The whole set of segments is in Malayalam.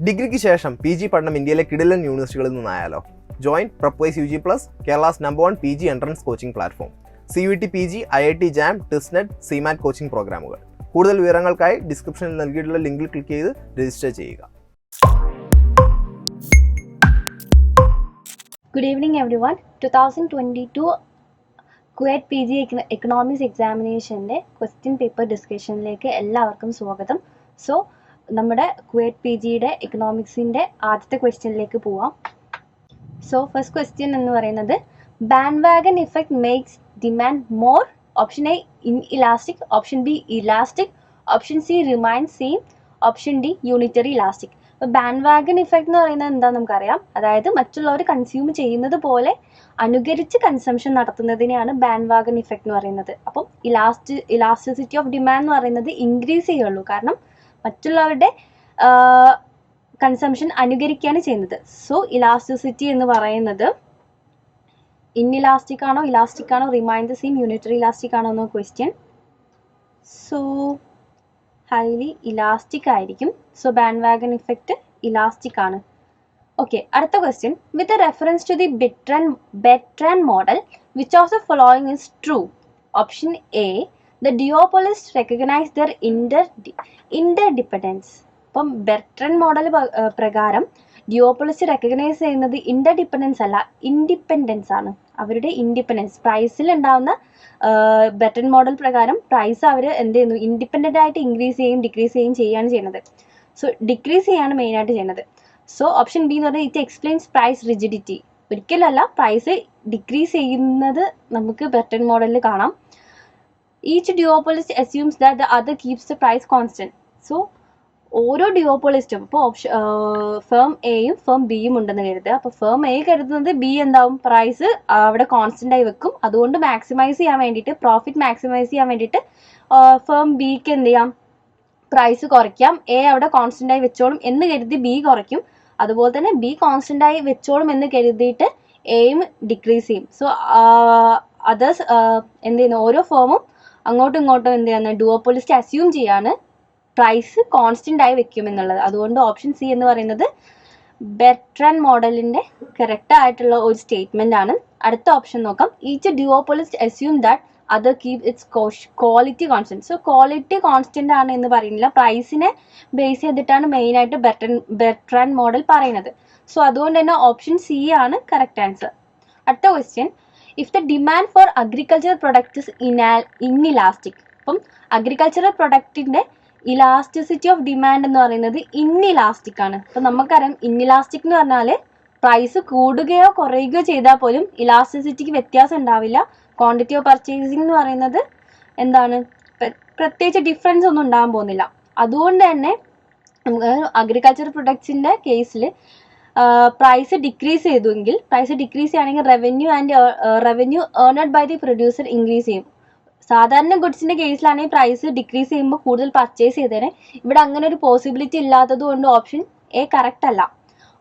ഡിഗ്രിക്ക് ശേഷം PG പഠനം ഇന്ത്യയിലെ കിടിലൻ യൂണിവേഴ്സിറ്റികളിൽ നിന്നായാലോ? Join Prepwise UG+, Kerala's #1 PG entrance coaching platform. CUET PG, IIT JAM, TISNET, CMAT coaching പ്രോഗ്രാമുകൾ. കൂടുതൽ വിവരങ്ങൾക്കായി ഡിസ്ക്രിപ്ഷനിൽ നൽകിയിട്ടുള്ള ലിങ്കിൽ ക്ലിക്ക് ചെയ്ത് രജിസ്റ്റർ ചെയ്യുക. Good evening everyone. 2022 CUET PG economics എക്സാമിനേഷൻ്റെ ക്വസ്റ്റ്യൻ പേപ്പർ ഡിസ്കഷനിലേക്ക് എല്ലാവർക്കും സ്വാഗതം. സോ നമ്മുടെ CUET PGയുടെ എക്കണോമിക്സിൻ്റെ ആദ്യത്തെ ക്വസ്റ്റ്യനിലേക്ക് പോവാം. സോ ഫസ്റ്റ് ക്വസ്റ്റ്യൻ എന്ന് പറയുന്നത് band wagon effect makes demand more. Option A inelastic, option B elastic, option C remain same, option D unitary elastic. അപ്പോൾ ബാൻഡ് വാഗൺ ഇഫക്റ്റ് എന്ന് പറയുന്നത് എന്താണെന്ന് നമുക്കറിയാം. അതായത് മറ്റുള്ളവർ കൺസ്യൂം ചെയ്യുന്നത് പോലെ അനുകരിച്ച് കൺസംഷൻ നടത്തുന്നതിനെയാണ് ബാൻഡ് വാഗൺ ഇഫക്റ്റ് എന്ന് പറയുന്നത്. അപ്പം ഇലാസ്റ്റിസിറ്റി ഓഫ് ഡിമാൻഡ് എന്ന് പറയുന്നത് ഇൻക്രീസ് ചെയ്യുള്ളൂ, കാരണം മറ്റുള്ളവരുടെ കൺസംഷൻ അനുകരിക്കുകയാണ് ചെയ്യുന്നത്. സോ ഇലാസ്റ്റിസിറ്റി എന്ന് പറയുന്നത് ഇൻഇലാസ്റ്റിക് ആണോ, ഇലാസ്റ്റിക് ആണോ, remain the same, unitary elastic ആണോ എന്ന ക്വസ്റ്റ്യൻ. സോ ഹൈലി ഇലാസ്റ്റിക് ആയിരിക്കും. So bandwagon effect elastic ആണ്. ഓക്കെ, അടുത്ത question. With reference to the Bertrand model, which of the following is true? Option A, the duopolist recognise their interdependence. അപ്പം ബെട്രാൻഡ് മോഡൽ പ്രകാരം ഡിയോപോളിസ്റ്റ് റെക്കഗ്നൈസ് ചെയ്യുന്നത് ഇന്റർഡിപെൻഡൻസ് അല്ല, ഇൻഡിപെൻഡൻസ് ആണ്. അവരുടെ ഇൻഡിപെൻഡൻസ് പ്രൈസിൽ ഉണ്ടാകുന്ന ബെട്രാൻഡ് മോഡൽ പ്രകാരം പ്രൈസ് അവർ എന്ത് ചെയ്യുന്നു, ഇൻഡിപെൻഡൻ്റ് ആയിട്ട് ഇൻക്രീസ് ചെയ്യും ഡിക്രീസ് ചെയ്യാണ് ചെയ്യുന്നത്. സോ ഡിക്രീസ് ചെയ്യാണ് മെയിനായിട്ട് ചെയ്യുന്നത്. സോ ഓപ്ഷൻ ബി എന്ന് പറഞ്ഞാൽ ഇറ്റ് എക്സ്പ്ലെയിൻസ് പ്രൈസ് റിജിഡിറ്റി. ഒരിക്കലല്ല, പ്രൈസ് ഡിക്രീസ് ചെയ്യുന്നത് നമുക്ക് ബെട്രാൻഡ് മോഡലിൽ കാണാം. Each duopolist assumes that the other keeps the price constant. So ഓരോ ഡിയോപോളിസ്റ്റും ഇപ്പോൾ ഫേം എയും ഫേം ബിയും ഉണ്ടെന്ന് കരുതുക. അപ്പോൾ ഫേം എ കരുതുന്നത് ബി എന്താവും, പ്രൈസ് അവിടെ കോൺസ്റ്റന്റ് ആയി വെക്കും. അതുകൊണ്ട് മാക്സിമൈസ് ചെയ്യാൻ വേണ്ടിയിട്ട്, പ്രോഫിറ്റ് മാക്സിമൈസ് ചെയ്യാൻ വേണ്ടിയിട്ട് ഫേം ബിക്ക് എന്ത് ചെയ്യാം, പ്രൈസ് കുറയ്ക്കാം. എ അവിടെ കോൺസ്റ്റന്റ് ആയി വെച്ചോളും എന്ന് കരുതി ബി കുറയ്ക്കും. അതുപോലെ തന്നെ ബി കോൺസ്റ്റന്റ് ആയി വെച്ചോളും എന്ന് കരുതിയിട്ട് എയും ഡിക്രീസ് ചെയ്യും. സോ അതേഴ്സ് എന്ത് ചെയ്യുന്നു, ഓരോ ഫേമും അങ്ങോട്ടും ഇങ്ങോട്ടും എന്ത് ചെയ്യുന്ന ഡുവോപോളിസ്റ്റ് അസ്യൂം ചെയ്യാണ് പ്രൈസ് കോൺസ്റ്റന്റ് ആയി വെക്കും എന്നുള്ളത്. അതുകൊണ്ട് ഓപ്ഷൻ സി എന്ന് പറയുന്നത് ബെട്രാൻഡ് മോഡലിന്റെ കറക്റ്റ് ആയിട്ടുള്ള ഒരു സ്റ്റേറ്റ്മെന്റ് ആണ്. അടുത്ത ഓപ്ഷൻ നോക്കാം. Each duopolist assume that other keep its quality constant. So quality constant ആണ് എന്ന് പറയുന്നില്ല, പ്രൈസിനെ ബേസ് ചെയ്തിട്ടാണ് മെയിൻ ആയിട്ട് ബെട്രാൻഡ് മോഡൽ പറയുന്നത്. സോ അതുകൊണ്ട് തന്നെ ഓപ്ഷൻ സി ആണ് കറക്റ്റ് ആൻസർ. അടുത്ത question. If the demand for agricultural product is inelastic. അപ്പം അഗ്രികൾച്ചറൽ പ്രൊഡക്റ്റിന്റെ ഇലാസ്റ്റിസിറ്റി ഓഫ് ഡിമാൻഡ് എന്ന് പറയുന്നത് ഇൻഇലാസ്റ്റിക് ആണ്. അപ്പം നമുക്കറിയാം ഇൻഇലാസ്റ്റിക് എന്ന് പറഞ്ഞാൽ പ്രൈസ് കൂടുകയോ കുറയുകയോ ചെയ്താൽ പോലും ഇലാസ്റ്റിസിറ്റിക്ക് വ്യത്യാസം ഉണ്ടാവില്ല. ക്വാണ്ടിറ്റി ഓഫ് പർച്ചേസിംഗ് എന്ന് പറയുന്നത് എന്താണ്, പ്രത്യേകിച്ച് ഡിഫറൻസ് ഒന്നും ഉണ്ടാകാൻ പോകുന്നില്ല. അതുകൊണ്ട് തന്നെ അഗ്രികൾച്ചർ പ്രൊഡക്ട്സിൻ്റെ കേസിൽ പ്രൈസ് ഡിക്രീസ് ചെയ്തുവെങ്കിൽ, പ്രൈസ് ഡിക്രീസ് ചെയ്യുകയാണെങ്കിൽ revenue earned by the producer increase ചെയ്യും. സാധാരണ ഗുഡ്സിൻ്റെ കേസിലാണെങ്കിൽ പ്രൈസ് ഡിക്രീസ് ചെയ്യുമ്പോൾ കൂടുതൽ പർച്ചേസ് ചെയ്തേനെ. ഇവിടെ അങ്ങനെ ഒരു പോസിബിലിറ്റി ഇല്ലാത്തത് കൊണ്ട് ഓപ്ഷൻ എ കറക്റ്റ് അല്ല.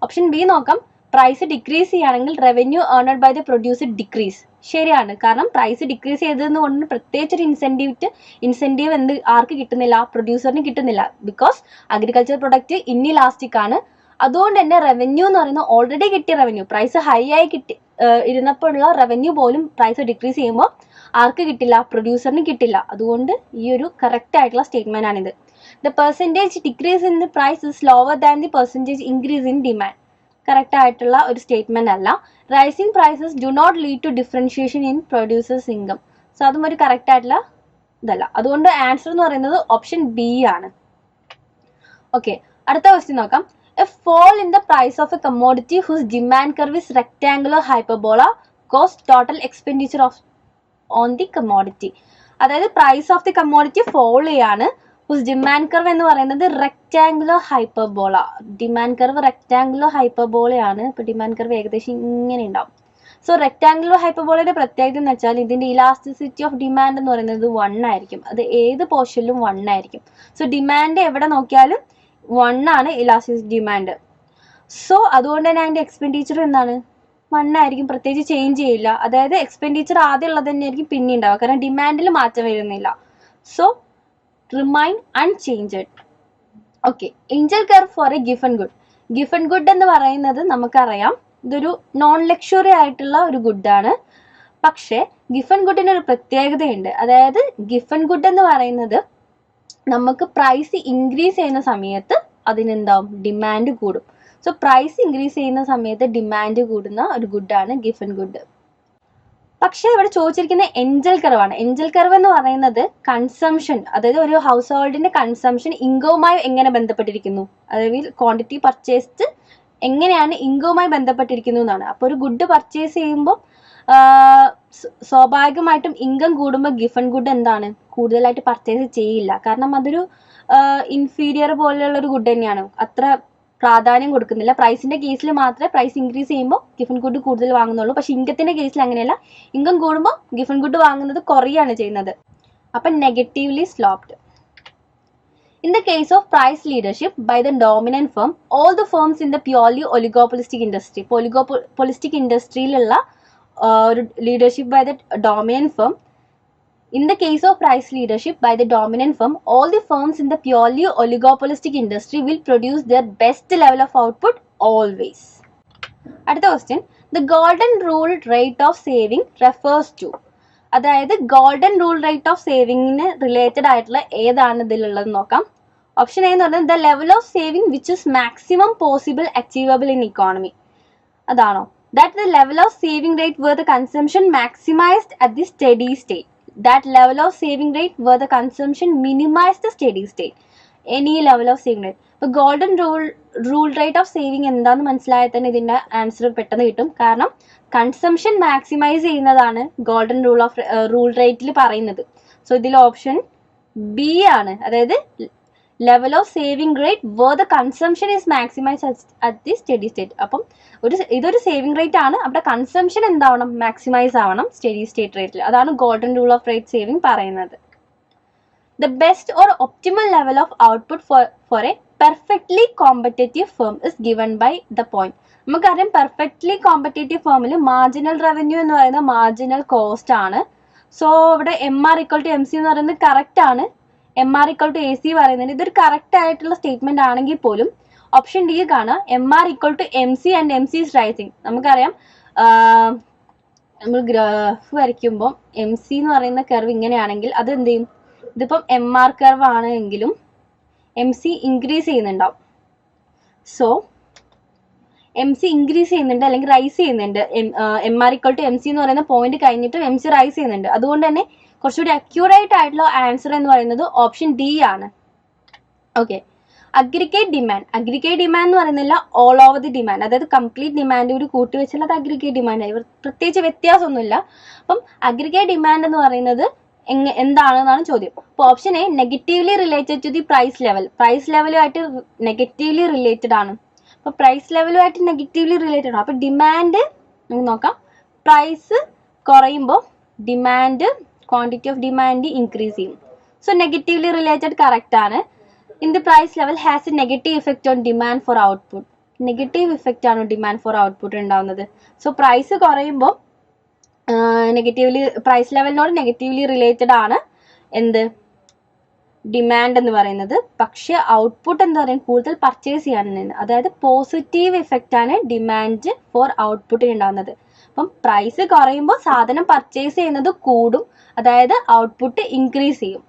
ഓപ്ഷൻ ബി നോക്കാം. പ്രൈസ് ഡിക്രീസ് ചെയ്യുകയാണെങ്കിൽ revenue earned by the producer decrease. ശരിയാണ്, കാരണം പ്രൈസ് ഡിക്രീസ് ചെയ്തതെന്ന് കൊണ്ട് പ്രത്യേകിച്ചൊരു ഇൻസെൻറ്റീവ് ആർക്ക് കിട്ടുന്നില്ല, പ്രൊഡ്യൂസറിന് കിട്ടുന്നില്ല. ബിക്കോസ് അഗ്രികൾച്ചർ പ്രൊഡക്റ്റ് ഇൻഇലാസ്റ്റിക് ആണ്. അതുകൊണ്ട് തന്നെ റവന്യൂ എന്ന് പറയുന്നത് ഓൾറെഡി കിട്ടിയ റവന്യൂ, പ്രൈസ് ഹൈ ആയി ഇരുന്നപ്പോഴുള്ള റവന്യൂ പോലും പ്രൈസ് ഡിക്രീസ് ചെയ്യുമ്പോൾ ആർക്ക് കിട്ടില്ല, പ്രൊഡ്യൂസറിന് കിട്ടില്ല. അതുകൊണ്ട് ഈ ഒരു കറക്റ്റ് ആയിട്ടുള്ള സ്റ്റേറ്റ്മെന്റ് ആണിത്. The percentage decrease in the price is lower than the percentage increase in demand. Correct ആയിട്ടുള്ള ഒരു സ്റ്റേറ്റ്മെന്റ് അല്ല. Rising prices do not lead to differentiation in producers income. So അതും ഒരു കറക്റ്റ് ആയിട്ടുള്ള ഇതല്ല. അതുകൊണ്ട് ആൻസർ എന്ന് പറയുന്നത് ഓപ്ഷൻ ബി ആണ്. ഓക്കെ, അടുത്ത ക്വസ്റ്റ്യൻ നോക്കാം. A fall in the price of a commodity whose demand curve is rectangular hyperbola costs total expenditure on the commodity. അതായത് price of the commodity fall ചെയ്യാണ്, whose demand curve എന്ന് പറയുന്നത് rectangular hyperbola. Demand curve rectangular ഹൈപ്പർബോളയാണ്. ഇപ്പോൾ ഡിമാൻഡ് കർവ് ഏകദേശം ഇങ്ങനെ ഉണ്ടാവും. സോ റെക്ടാങ്കുലർ ഹൈപ്പർബോളയുടെ പ്രത്യേകത എന്ന് വെച്ചാൽ ഇതിൻ്റെ ഇലാസ്റ്റിസിറ്റി ഓഫ് ഡിമാൻഡ് എന്ന് പറയുന്നത് 1 ആയിരിക്കും. അത് ഏത് പോർഷനിലും 1 ആയിരിക്കും. സോ ഡിമാൻഡ് എവിടെ നോക്കിയാലും 1 ആണ് ഇലാസ്റ്റിസിറ്റി ഡിമാൻഡ്. സോ അതുകൊണ്ട് തന്നെ അതിൻ്റെ എക്സ്പെൻഡിച്ചർ എന്താണ്, 1 ആയിരിക്കും, പ്രത്യേകിച്ച് ചേഞ്ച് ചെയ്യില്ല. അതായത് എക്സ്പെൻഡിച്ചർ ആദ്യം ഉള്ളത് തന്നെയായിരിക്കും പിന്നെ ഉണ്ടാവുക, കാരണം ഡിമാൻഡിൽ മാറ്റം വരുന്നില്ല. So remain unchanged. Okay, Angel curve four A given good. Giffen good എന്ന് പറയുന്നത് നമുക്കറിയാം ഇതൊരു നോൺ ലക്ഷറി ആയിട്ടുള്ള ഒരു ഗുഡാണ്. പക്ഷേ ഗിഫൺ ഗുഡിന് ഒരു പ്രത്യേകതയുണ്ട്. അതായത് ഗിഫൺ ഗുഡ് എന്ന് പറയുന്നത് നമുക്ക് പ്രൈസ് ഇൻക്രീസ് ചെയ്യുന്ന സമയത്ത് അതിനെന്താവും, ഡിമാൻഡ് കൂടും. സോ പ്രൈസ് ഇൻക്രീസ് ചെയ്യുന്ന സമയത്ത് ഡിമാൻഡ് കൂടുന്ന ഒരു ഗുഡാണ് ഗിഫൺ ഗുഡ്. പക്ഷേ ഇവിടെ ചോദിച്ചിരിക്കുന്ന എൻജൽ കർവാണ്. എൻജൽ കർവ് എന്ന് പറയുന്നത് കൺസംഷൻ, അതായത് ഒരു ഹൗസ് ഹോൾഡിന്റെ കൺസംഷൻ ഇൻകവുമായി എങ്ങനെ ബന്ധപ്പെട്ടിരിക്കുന്നു, അതായത് ക്വാണ്ടിറ്റി പർച്ചേസ്ഡ് എങ്ങനെയാണ് ഇൻകവുമായി ബന്ധപ്പെട്ടിരിക്കുന്നു എന്നാണ്. അപ്പോൾ ഒരു ഗുഡ് പർച്ചേസ് ചെയ്യുമ്പോൾ സ്വാഭാവികമായിട്ടും ഇൻകം കൂടുമ്പോൾ ഗിഫൺ ഗുഡ് എന്താണ്, കൂടുതലായിട്ട് പർച്ചേസ് ചെയ്യില്ല. കാരണം അതൊരു ഇൻഫീരിയർ പോലെയുള്ള ഒരു ഗുഡ് തന്നെയാണ്, അത്ര പ്രാധാന്യം കൊടുക്കുന്നില്ല. പ്രൈസിന്റെ കേസിൽ മാത്രമേ പ്രൈസ് ഇൻക്രീസ് ചെയ്യുമ്പോൾ ഗിഫൺ ഗുഡ് കൂടുതൽ വാങ്ങുന്നുള്ളൂ. പക്ഷെ ഇൻകത്തിന്റെ കേസിൽ അങ്ങനെയല്ല, ഇൻകം കൂടുമ്പോൾ ഗിഫൺ ഗുഡ് വാങ്ങുന്നത് കുറയാണ് ചെയ്യുന്നത്. അപ്പം negatively sloped. In the case of price leadership by the dominant firm, all the firms in the purely oligopolistic industry, oligopolistic industryയിലുള്ള ഒരു leadership by the dominant firm, in the case of price leadership by the dominant firm, all the firms in the purely oligopolistic industry will produce their best level of output always. അടുത്ത question, the golden rule rate of saving refers to, അതായത് ഗോൾഡൻ റൂൾ റേറ്റ് ഓഫ് സേവിങ്ങിന് റിലേറ്റഡ് ആയിട്ടുള്ള ഏതാണ് ഇതിലുള്ളത് നോക്കാം. ഓപ്ഷൻ എ എന്ന് പറയുന്നത് the level of saving which is maximum possible achievable in economy. അതാണോ? That the level of saving rate where the consumption maximised at the steady state. That level of saving rate where the consumption minimised the steady state. Any level of saving rate. ഇപ്പോൾ golden rule rate of saving എന്താണെന്ന് മനസ്സിലായാൽ തന്നെ ഇതിൻ്റെ ആൻസർ പെട്ടെന്ന് കിട്ടും. കാരണം കൺസംഷൻ മാക്സിമൈസ് ചെയ്യുന്നതാണ് ഗോൾഡൻ റൂൾ റേറ്റിൽ പറയുന്നത്. സോ ഇതിൽ ഓപ്ഷൻ ബി ആണ്. അതായത് level of saving rate where the consumption is maximise at the steady state. അപ്പം ഇതൊരു സേവിംഗ് റേറ്റ് ആണ്, അവിടെ കൺസംഷൻ എന്താവണം, മാക്സിമൈസ് ആവണം സ്റ്റഡി സ്റ്റേറ്റ് റേറ്റിൽ. അതാണ് golden rule of rate saving പറയുന്നത്. The best or optimal level of output for a perfectly competitive firm is given by the point. നമുക്കറിയാം പെർഫെക്റ്റ്ലി കോമ്പറ്റേറ്റീവ് ഫേമിൽ മാർജിനൽ റവന്യൂ എന്ന് പറയുന്നത് മാർജിനൽ കോസ്റ്റ് ആണ്. സോ ഇവിടെ MR=MC എന്ന് പറയുന്നത് കറക്റ്റ് ആണ്. MR=AC പറയുന്നത് ഇതൊരു കറക്റ്റ് ആയിട്ടുള്ള സ്റ്റേറ്റ്മെന്റ് ആണെങ്കിൽ പോലും ഓപ്ഷൻ ഡി കാണാം, MR=MC and MC is rising. നമുക്കറിയാം നമ്മൾ ഗ്രാഫ് വരയ്ക്കുമ്പോൾ MC എന്ന് പറയുന്ന കർവ് ഇങ്ങനെയാണെങ്കിൽ അത് എന്ത് ചെയ്യും, ഇതിപ്പം MR കർവ് ആണെങ്കിലും MC ഇൻക്രീസ് ചെയ്യുന്നുണ്ടാവും. സോ MC ഇൻക്രീസ് ചെയ്യുന്നുണ്ട് അല്ലെങ്കിൽ റൈസ് ചെയ്യുന്നുണ്ട്. MR=MC എന്ന് പറയുന്ന പോയിന്റ് കഴിഞ്ഞിട്ട് MC റൈസ് ചെയ്യുന്നുണ്ട്. അതുകൊണ്ട് തന്നെ കുറച്ചുകൂടി അക്യൂറേറ്റ് ആയിട്ടുള്ള ആൻസർ എന്ന് പറയുന്നത് ഓപ്ഷൻ ഡി ആണ്. Okay, aggregate demand. Aggregate demand എന്ന് പറയുന്നില്ല, ഓൾ ഓവർ ദി ഡിമാൻഡ്, അതായത് കംപ്ലീറ്റ് ഡിമാൻഡ് ഒരു കൂട്ടി വെച്ചാൽ അത് അഗ്രിഗേറ്റ് ഡിമാൻഡ് ആയി. പ്രത്യേകിച്ച് വ്യത്യാസമൊന്നുമില്ല. അപ്പം അഗ്രിഗേറ്റ് ഡിമാൻഡ് എന്ന് പറയുന്നത് എന്താണെന്നാണ് ചോദ്യം. അപ്പോൾ option A negatively related to the price level. Price ലെവലുമായിട്ട് നെഗറ്റീവ്ലി റിലേറ്റഡ് ആണ്. അപ്പോൾ പ്രൈസ് ലെവലുമായിട്ട് നെഗറ്റീവ്ലി റിലേറ്റഡ് ആണ്. അപ്പോൾ ഡിമാൻഡ് നമുക്ക് നോക്കാം, പ്രൈസ് കുറയുമ്പോൾ demand, quantity of demand increase ചെയ്യും. സോ നെഗറ്റീവ്ലി റിലേറ്റഡ് കറക്റ്റ് ആണ്. In the price level has a negative effect on demand for output. Negative effect ആണ് ഡിമാൻഡ് ഫോർ ഔട്ട്പുട്ട് ഉണ്ടാവുന്നത്. സോ പ്രൈസ് കുറയുമ്പോൾ നെഗറ്റീവ്ലി, പ്രൈസ് ലെവലിനോട് നെഗറ്റീവ്ലി റിലേറ്റഡ് ആണ് എന്ത്, ഡിമാൻഡ് എന്ന് പറയുന്നത്. പക്ഷെ ഔട്ട്പുട്ട് എന്താ പറയുക, കൂടുതൽ പർച്ചേസ് ചെയ്യാനാണ്. അതായത് പോസിറ്റീവ് ഇഫക്റ്റ് ആണ് ഡിമാൻഡ് ഫോർ ഔട്ട്പുട്ടിന് ഉണ്ടാകുന്നത്. അപ്പം പ്രൈസ് കുറയുമ്പോൾ സാധനം പർച്ചേസ് ചെയ്യുന്നത് കൂടും, അതായത് ഔട്ട്പുട്ട് ഇൻക്രീസ് ചെയ്യും.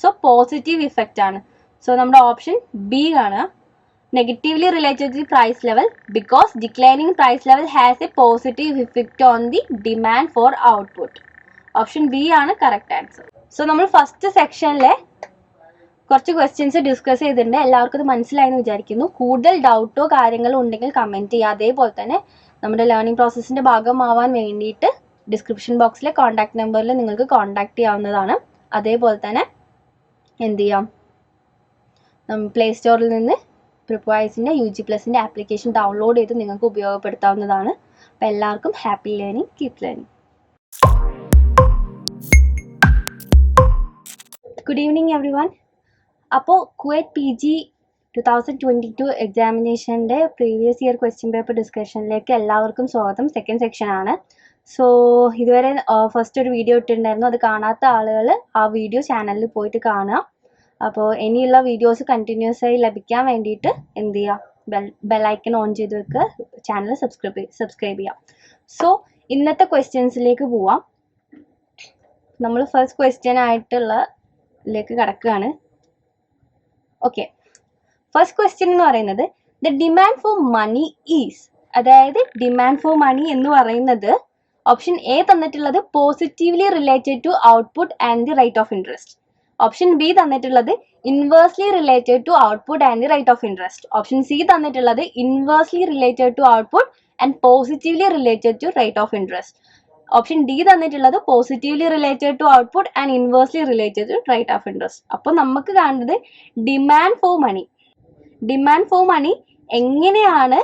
സോ പോസിറ്റീവ് ഇഫക്റ്റ് ആണ്. സോ നമ്മുടെ ഓപ്ഷൻ ബി ആണ്, negatively related to the price level because declining price level has a positive effect on the demand for output. Option B ആണ് correct answer. So നമ്മൾ ഫസ്റ്റ് സെക്ഷനിലെ കുറച്ച് ക്വസ്റ്റ്യൻസ് ഡിസ്കസ് ചെയ്തിട്ടുണ്ട്. എല്ലാവർക്കും ഇത് മനസ്സിലായെന്ന് വിചാരിക്കുന്നു. കൂടുതൽ ഡൗട്ടോ കാര്യങ്ങളോ ഉണ്ടെങ്കിൽ കമൻറ്റ് ചെയ്യുക. അതേപോലെ തന്നെ നമ്മുടെ ലേണിംഗ് പ്രോസസ്സിൻ്റെ ഭാഗമാവാൻ വേണ്ടിയിട്ട് ഡിസ്ക്രിപ്ഷൻ ബോക്സിലെ കോൺടാക്ട് നമ്പറിൽ നിങ്ങൾക്ക് കോൺടാക്ട് ചെയ്യാവുന്നതാണ്. അതേപോലെ തന്നെ എന്ത് ചെയ്യാം, പ്ലേ സ്റ്റോറിൽ നിന്ന് പ്രിപ്വൈസിൻ്റെ UG+ ആപ്ലിക്കേഷൻ ഡൗൺലോഡ് ചെയ്ത് നിങ്ങൾക്ക് ഉപയോഗപ്പെടുത്താവുന്നതാണ്. അപ്പോൾ എല്ലാവർക്കും happy learning, keep learning. Good evening everyone. അപ്പോൾ CUET PG 2022 എക്സാമിനേഷൻ്റെ പ്രീവിയസ് ഇയർ ക്വസ്റ്റ്യൻ പേപ്പർ ഡിസ്കഷനിലേക്ക് എല്ലാവർക്കും സ്വാഗതം. സെക്കൻഡ് സെക്ഷൻ ആണ്. സോ ഇതുവരെ ഫസ്റ്റ് ഒരു വീഡിയോ ഇട്ടിട്ടുണ്ടായിരുന്നു. അത് കാണാത്ത ആളുകൾ ആ വീഡിയോ ചാനലിൽ പോയിട്ട് കാണുക. അപ്പോൾ ഇനിയുള്ള വീഡിയോസ് കണ്ടിന്യൂസ് ആയി ലഭിക്കാൻ വേണ്ടിയിട്ട് എന്ത് ചെയ്യുക, ബെല്ലൈക്കൺ ഓൺ ചെയ്ത് വെക്കുക, ചാനൽ സബ്സ്ക്രൈബ് ചെയ്യാം. സോ ഇന്നത്തെ ക്വസ്റ്റ്യൻസിലേക്ക് പോവാം. നമ്മൾ ഫസ്റ്റ് ക്വസ്റ്റ്യൻ ആയിട്ടുള്ളതിലേക്ക് കടക്കുകയാണ്. ഓക്കെ, ഫസ്റ്റ് ക്വസ്റ്റ്യൻ എന്ന് പറയുന്നത് the demand for money is, അതായത് ഡിമാൻഡ് ഫോർ മണി എന്ന് പറയുന്നത് ഓപ്ഷൻ എ തന്നിട്ടുള്ളത് positively related to output and the rate of interest. Option B തന്നിട്ടുള്ളത് inversely related to output and the rate of interest. Option C തന്നിട്ടുള്ളത് inversely related to output and positively related to rate of interest. Option D തന്നിട്ടുള്ളത് positively related to output and inversely related to rate of interest. അപ്പോൾ നമുക്ക് കാണുന്നത് demand for money. Demand for money എങ്ങനെയാണ്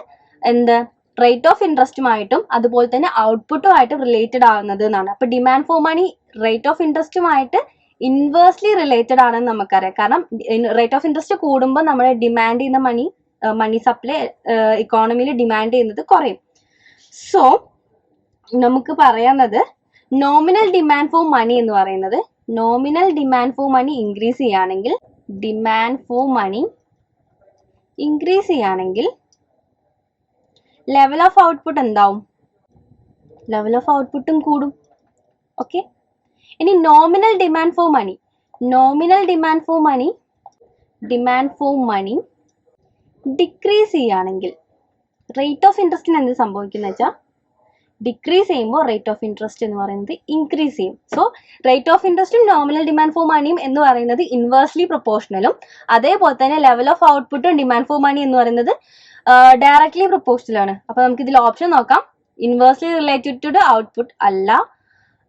റേറ്റ് ഓഫ് ഇൻട്രസ്റ്റുമായിട്ടും അതുപോലെ തന്നെ ഔട്ട്പുട്ടുമായിട്ടും റിലേറ്റഡ് ആവുന്നത് എന്നാണ്. അപ്പൊ demand for money rate of ഇൻട്രസ്റ്റുമായിട്ട് ഇൻവേഴ്സ്ലി റിലേറ്റഡ് ആണെന്ന് നമുക്കറിയാം. കാരണം റേറ്റ് ഓഫ് ഇൻട്രസ്റ്റ് കൂടുമ്പോൾ നമ്മൾ ഡിമാൻഡ് ചെയ്യുന്ന മണി സപ്ലൈ ഇക്കോണമിയിൽ ഡിമാൻഡ് ചെയ്യുന്നത് കുറയും. സോ നമുക്ക് പറയുന്നത് നോമിനൽ ഡിമാൻഡ് ഫോർ മണി എന്ന് പറയുന്നത്, nominal demand for money increase ചെയ്യുകയാണെങ്കിൽ, ഡിമാൻഡ് ഫോർ മണി ഇൻക്രീസ് ചെയ്യുകയാണെങ്കിൽ ലെവൽ ഓഫ് ഔട്ട്പുട്ട് എന്താവും? ലെവൽ ഓഫ് ഔട്ട്പുട്ടും കൂടും. ഓക്കെ, ഇനി nominal demand for money, nominal demand for money decrease ചെയ്യുകയാണെങ്കിൽ റേറ്റ് ഓഫ് ഇൻട്രസ്റ്റിന് എന്ത് സംഭവിക്കുന്നത് വെച്ചാൽ ഡിക്രീസ് ചെയ്യുമ്പോൾ റേറ്റ് ഓഫ് ഇൻട്രസ്റ്റ് എന്ന് പറയുന്നത് ഇൻക്രീസ് ചെയ്യും. സോ റേറ്റ് ഓഫ് ഇൻട്രസ്റ്റും നോമിനൽ ഡിമാൻഡ് ഫോർ മണിയും എന്ന് പറയുന്നത് ഇൻവേഴ്സ്ലി പ്രൊപ്പോർഷണലും, അതേപോലെ തന്നെ ലെവൽ ഓഫ് ഔട്ട്പുട്ടും ഡിമാൻഡ് ഫോർ മണി എന്ന് പറയുന്നത് ഡയറക്ട്ലി പ്രൊപ്പോർഷണൽ ആണ്. അപ്പൊ നമുക്ക് ഇതിൽ ഓപ്ഷൻ നോക്കാം. Inversely related to the output അല്ല,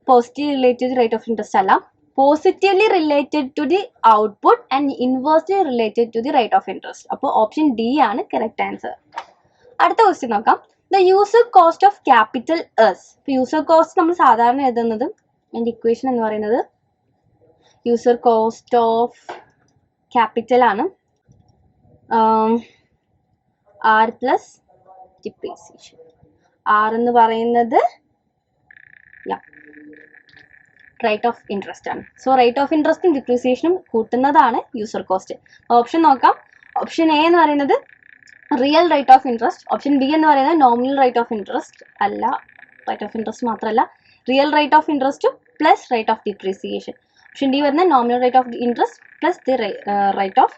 positive related to rate of interest അല്ല, positively related to the output and inversely related to the rate of interest. അപ്പോൾ ഓപ്ഷൻ ഡി ആണ് കറക്റ്റ് ആൻസർ. അടുത്ത ക്വസ്റ്റ്യൻ നോക്കാം. The user cost of capital is. User cost നമ്മൾ സാധാരണ എഴുതുന്നത്, അതിന്റെ ഇക്വേഷൻ എന്ന് പറയുന്നത് യൂസർ കോസ്റ്റ് ഓഫ് ക്യാപിറ്റൽ ആണ്, ആർ പ്ലസ് ഡിപ്രീസിയേഷൻ. ആർ എന്ന് പറയുന്നത് റേറ്റ് ഓഫ് ഇൻട്രസ്റ്റ് ആണ്. സോ റേറ്റ് ഓഫ് ഇൻട്രസ്റ്റും ഡിപ്രീസിയേഷനും കൂട്ടുന്നതാണ് യൂസർ കോസ്റ്റ്. ഓപ്ഷൻ നോക്കാം. ഓപ്ഷൻ എ എന്ന് പറയുന്നത് real rate of interest. Option B എന്ന് പറയുന്നത് നോമിനൽ റേറ്റ് ഓഫ് ഇൻട്രസ്റ്റ് അല്ല, റേറ്റ് ഓഫ് ഇൻട്രസ്റ്റ് മാത്രമല്ല, real rate of interest plus rate of depreciation. Option D വരുന്നത് nominal rate of interest plus the rate of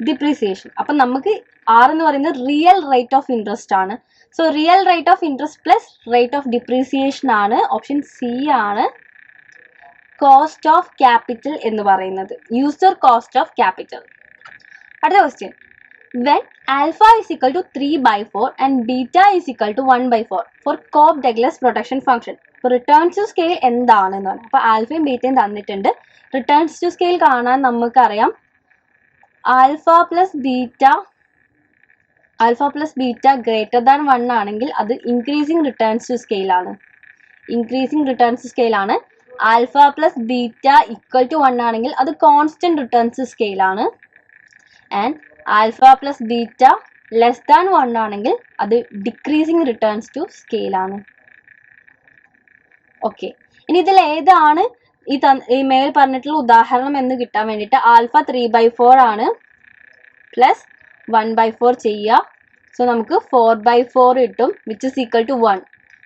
depreciation. അപ്പം നമുക്ക് ആർ എന്ന് പറയുന്നത് റിയൽ റേറ്റ് ഓഫ് ഇൻട്രസ്റ്റ് ആണ്. So real rate of interest plus rate of depreciation ആണ്. ഓപ്ഷൻ സി ആണ് കോസ്റ്റ് ഓഫ് ക്യാപിറ്റൽ എന്ന് പറയുന്നത്, യൂസർ കോസ്റ്റ് ഓഫ് ക്യാപിറ്റൽ. അടുത്ത question. When alpha is equal to 3/4 and beta is equal to 1/4 for Cobb-Douglas protection function. അപ്പോൾ റിട്ടേൺസ് ടു സ്കെയിൽ എന്താണെന്ന് പറയാം. അപ്പോൾ ആൽഫയും ബീറ്റയും തന്നിട്ടുണ്ട്. റിട്ടേൺസ് ടു സ്കെയിൽ കാണാൻ നമുക്കറിയാം alpha plus beta greater than 1 ആണെങ്കിൽ അത് ഇൻക്രീസിങ് റിട്ടേൺസ് ടു സ്കെയിൽ ആണ്. ഇൻക്രീസിങ് റിട്ടേൺസ് ടു സ്കെയിൽ ആണ്. Alpha plus beta equal to 1 ആണെങ്കിൽ അത് കോൺസ്റ്റന്റ് റിട്ടേൺസ് ടു സ്കെയിൽ ആണ്. And alpha plus beta less than 1 ആണെങ്കിൽ അത് ഡിക്രീസിങ് റിട്ടേൺസ് ടു സ്കെയിൽ ആണ്. ഓക്കെ, ഇനി ഇതിൽ ഏതാണ് ഈ മേൽ പറഞ്ഞിട്ടുള്ള ഉദാഹരണം എന്ന് കിട്ടാൻ വേണ്ടിയിട്ട് ആൽഫ 3/4 ആണ് പ്ലസ് 1/4 ചെയ്യുക. സോ നമുക്ക് 4/4 കിട്ടും, വിച്ച് ഇസ് ഈക്വൽ ടു 1.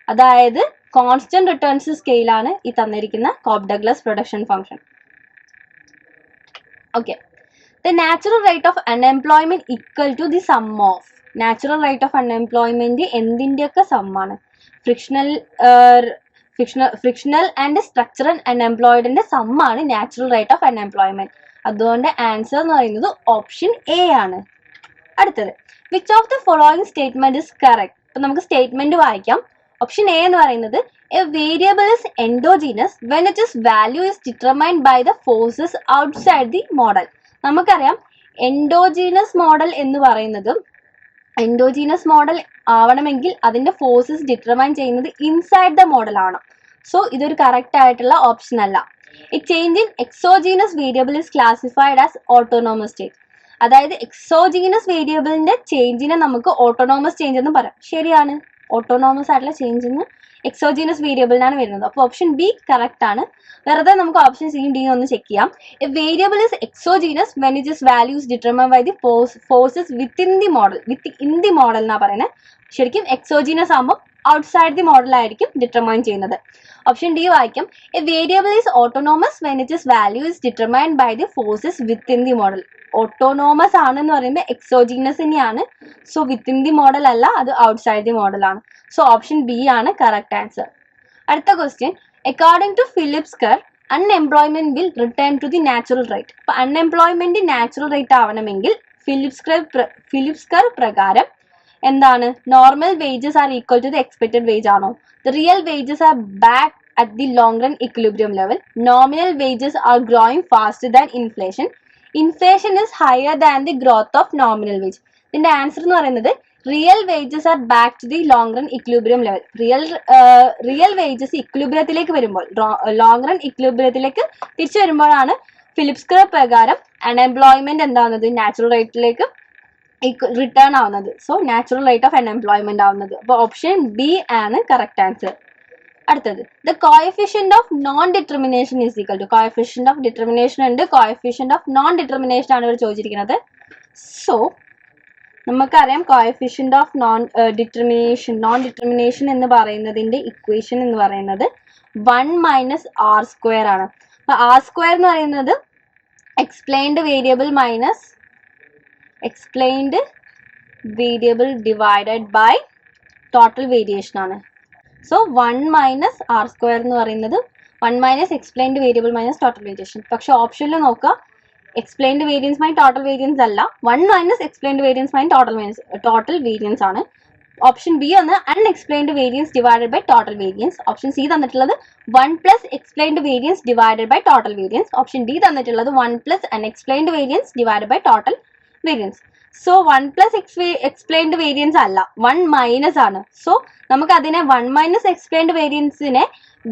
അതായത് കോൺസ്റ്റന്റ് റിട്ടേൺസ് സ്കെയിൽ ആണ് ഈ തന്നിരിക്കുന്ന Cobb-Douglas production function. Okay, the natural rate of unemployment equal to the sum of. natural rate of unemployment എന്തിൻ്റെയൊക്കെ സമ്മാണ്? ഫ്രിക്ഷണൽ ആൻഡ് സ്ട്രക്ചറൽ അൺഎംപ്ലോയിഡിന്റെ സമ്മാണ് നാച്ചുറൽ റേറ്റ് ഓഫ് അൺഎംപ്ലോയ്മെന്റ്. അതുകൊണ്ട് ആൻസർ എന്ന് പറയുന്നത് ഓപ്ഷൻ എ ആണ്. അടുത്തത്, which of the following statement is correct. അപ്പൊ നമുക്ക് സ്റ്റേറ്റ്മെന്റ് വായിക്കാം. ഓപ്ഷൻ എ എന്ന് പറയുന്നത് a variable is endogenous when its value is determined by the forces outside the model. നമുക്കറിയാം എൻഡോജീനസ് മോഡൽ എന്ന് പറയുന്നത്, എൻഡോജീനസ് മോഡൽ ആവണമെങ്കിൽ അതിന്റെ ഫോഴ്സസ് ഡിറ്റർമൈൻ ചെയ്യുന്നത് ഇൻസൈഡ് ദ മോഡൽ ആണ്. സോ ഇതൊരു കറക്റ്റ് ആയിട്ടുള്ള ഓപ്ഷൻ അല്ല. A change in exogenous variable is classified as autonomous state. അതായത് എക്സോജീനസ് വേരിയബിളിന്റെ ചേഞ്ചിനെ നമുക്ക് ഓട്ടോണോമസ് ചേഞ്ച് എന്ന് പറയാം. ശരിയാണ്, ഓട്ടോണോമസ് ആയിട്ടുള്ള ചേഞ്ചിന് എക്സോജീനസ് വേരിയബിളിനാണ് വരുന്നത്. അപ്പോൾ ഓപ്ഷൻ ബി കറക്റ്റ് ആണ്. വെറുതെ നമുക്ക് ഓപ്ഷൻ സിയും ഡിയും ഒന്ന് ചെക്ക് ചെയ്യാം. A variable is exogenous when its values determine by the forces within the model. In the model എന്നാ പറയുന്നത്. ശരിക്കും എക്സോജീനസ് ആകുമ്പോൾ ഔട്ട്സൈഡ് ദി മോഡൽ ആയിരിക്കും ഡിറ്റർമൈൻ ചെയ്യുന്നത്. ഓപ്ഷൻ ഡി വായിക്കാം. A variable is autonomous when its value is determined by the forces within the model. Autonomous ആണെന്ന് പറയുമ്പോൾ എക്സോജീനസ് തന്നെയാണ്. സോ വിത്തിൻ ദി മോഡൽ അല്ല, അത് ഔട്ട്സൈഡ് ദി മോഡൽ ആണ്. സോ ഓപ്ഷൻ ബി ആണ് കറക്റ്റ് ആൻസർ. അടുത്ത question. According to Phillips curve unemployment will return to the natural rate. അപ്പൊ അൺഎംപ്ലോയ്മെന്റ് നാച്ചുറൽ റേറ്റ് ആവണമെങ്കിൽ ഫിലിപ്സ് കർ പ്രകാരം എന്താണ്? Normal wages are equal to the expected wage ആണോ? The real wages are back at the long run equilibrium level. Nominal wages are growing faster than inflation. Inflation is higher than the growth of nominal wage. ഇതിന്റെ ആൻസർ എന്ന് പറയുന്നത് real wages are back to the long run equilibrium level. Real wages ഇക്വിലിബ്രിയത്തിലേക്ക് വരുമ്പോൾ, ലോങ് റൺ ഇക്വിലിബ്രിയത്തിലേക്ക് തിരിച്ചു വരുമ്പോഴാണ് ഫിലിപ്സ് കർ പ്രകാരം അൺഎംപ്ലോയ്മെന്റ് എന്താവുന്നത്? നാച്ചുറൽ റേറ്റിലേക്ക് റിട്ടേൺ ആവുന്നത്. So natural rate of unemployment ആവുന്നത്. അപ്പോൾ ഓപ്ഷൻ ബി ആണ് കറക്റ്റ് ആൻസർ. അടുത്തത്. The coefficient of non determination is equal to. Coefficient of determination ഉണ്ട്, കോഎഫിഷ്യന്റ് ഓഫ് നോൺ ഡിറ്റർമിനേഷൻ ആണ് ഇവർ ചോദിച്ചിരിക്കുന്നത്. സോ നമുക്കറിയാം കോഎഫിഷ്യന്റ് ഓഫ് നോൺ ഡിറ്റർമിനേഷൻ എന്ന് പറയുന്നതിന്റെ ഇക്വേഷൻ എന്ന് പറയുന്നത് 1 മൈനസ് ആർ സ്ക്വയർ ആണ്. അപ്പൊ ആർ സ്ക്വയർ എന്ന് പറയുന്നത് explained variable minus explained variable divided by total variation ആണ്. സോ 1 മൈനസ് ആർ സ്ക്വയർ എന്ന് പറയുന്നത് 1 minus explained variable minus total variation. പക്ഷെ ഓപ്ഷനിൽ നോക്കുക, explained variance minus total variance അല്ല, 1 minus explained variance minus total variance ആണ്. ഓപ്ഷൻ ബി ആണ് unexplained variance divided by total variance. Option C തന്നിട്ടുള്ളത് 1 plus explained variance divided by total variance. Option D തന്നിട്ടുള്ളത് 1 plus unexplained variance divided by total variance. So 1 plus explained variance അല്ല, 1 മൈനസ് ആണ്. സോ നമുക്ക് അതിനെ 1 മൈനസ് എക്സ്പ്ലെയിൻഡ്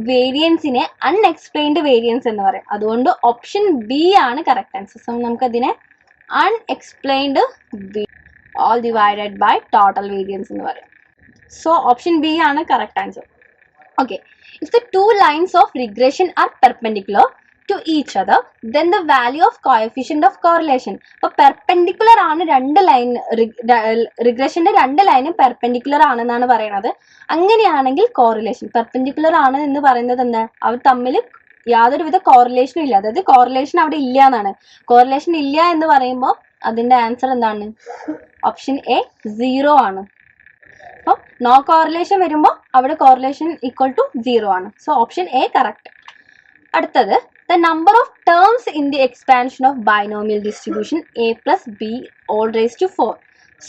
വേരിയൻസിനെ അൺഎക്സ്പ്ലെയിൻഡ് വേരിയൻസ് എന്ന് പറയും. അതുകൊണ്ട് ഓപ്ഷൻ ബി ആണ് കറക്റ്റ് ആൻസർ. സോ നമുക്കതിനെ unexplained all divided by total variance എന്ന് പറയും. സോ ഓപ്ഷൻ ബി ആണ് correct answer. Okay. If the two lines of regression are perpendicular to each other, then the value of coefficient of correlation. അപ്പൊ പെർപെൻഡിക്കുലർ ആണ് രണ്ട് ലൈൻ, റിഗ്രഷന്റെ രണ്ട് ലൈനും പെർപെൻഡിക്കുലർ ആണെന്നാണ് പറയുന്നത്. അങ്ങനെയാണെങ്കിൽ കോറിലേഷൻ പെർപെൻഡിക്കുലർ ആണ് എന്ന് പറയുന്നത് എന്താ? അവർ തമ്മിൽ യാതൊരുവിധ കോറിലേഷനും ഇല്ല. അതായത് കോറിലേഷൻ അവിടെ ഇല്ല എന്നാണ്. കോറിലേഷൻ ഇല്ല എന്ന് പറയുമ്പോൾ അതിന്റെ ആൻസർ എന്താണ്? ഓപ്ഷൻ എ 0 ആണ്. അപ്പം നോ കോറിലേഷൻ വരുമ്പോൾ അവിടെ കോറിലേഷൻ ഈക്വൽ ടു 0 ആണ്. So option A correct. അടുത്തത്. The number of terms in the expansion of binomial distribution a plus B whole raise to 4.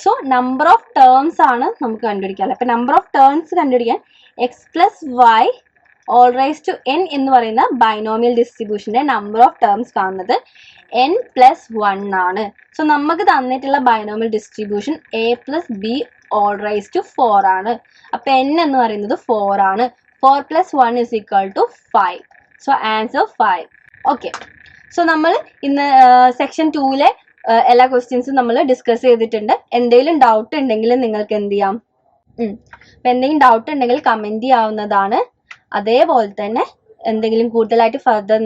So number of terms ആണ് നമുക്ക് കണ്ടുപിടിക്കാൻ. അപ്പൊ നമ്പർ ഓഫ് ടേംസ് കണ്ടുപിടിക്കാൻ X plus Y whole raise to n എന്ന് പറയുന്ന ബൈനോമിയൽ ഡിസ്ട്രിബ്യൂഷന്റെ നമ്പർ ഓഫ് ടേംസ് കാണുന്നത് n പ്ലസ് 1 ആണ്. സോ നമുക്ക് തന്നിട്ടുള്ള binomial distribution a plus B whole raise to 4 ആണ്. അപ്പൊ n എന്ന് പറയുന്നത് 4 ആണ്. 4 plus 1 is equal to 5. So answer 5. Okay. So നമ്മൾ ഇന്ന് സെക്ഷൻ 2-ലെ എല്ലാ ക്വസ്റ്റ്യൻസും നമ്മൾ ഡിസ്കസ് ചെയ്തിട്ടുണ്ട്. എന്തെങ്കിലും ഡൗട്ട് ഉണ്ടെങ്കിൽ നിങ്ങൾക്ക് എന്ത് ചെയ്യാം? അപ്പൊ എന്തെങ്കിലും ഡൗട്ട് ഉണ്ടെങ്കിൽ കമന്റ് ചെയ്യാവുന്നതാണ്. അതേപോലെ തന്നെ എന്തെങ്കിലും കൂടുതലായിട്ട് ഫർദർ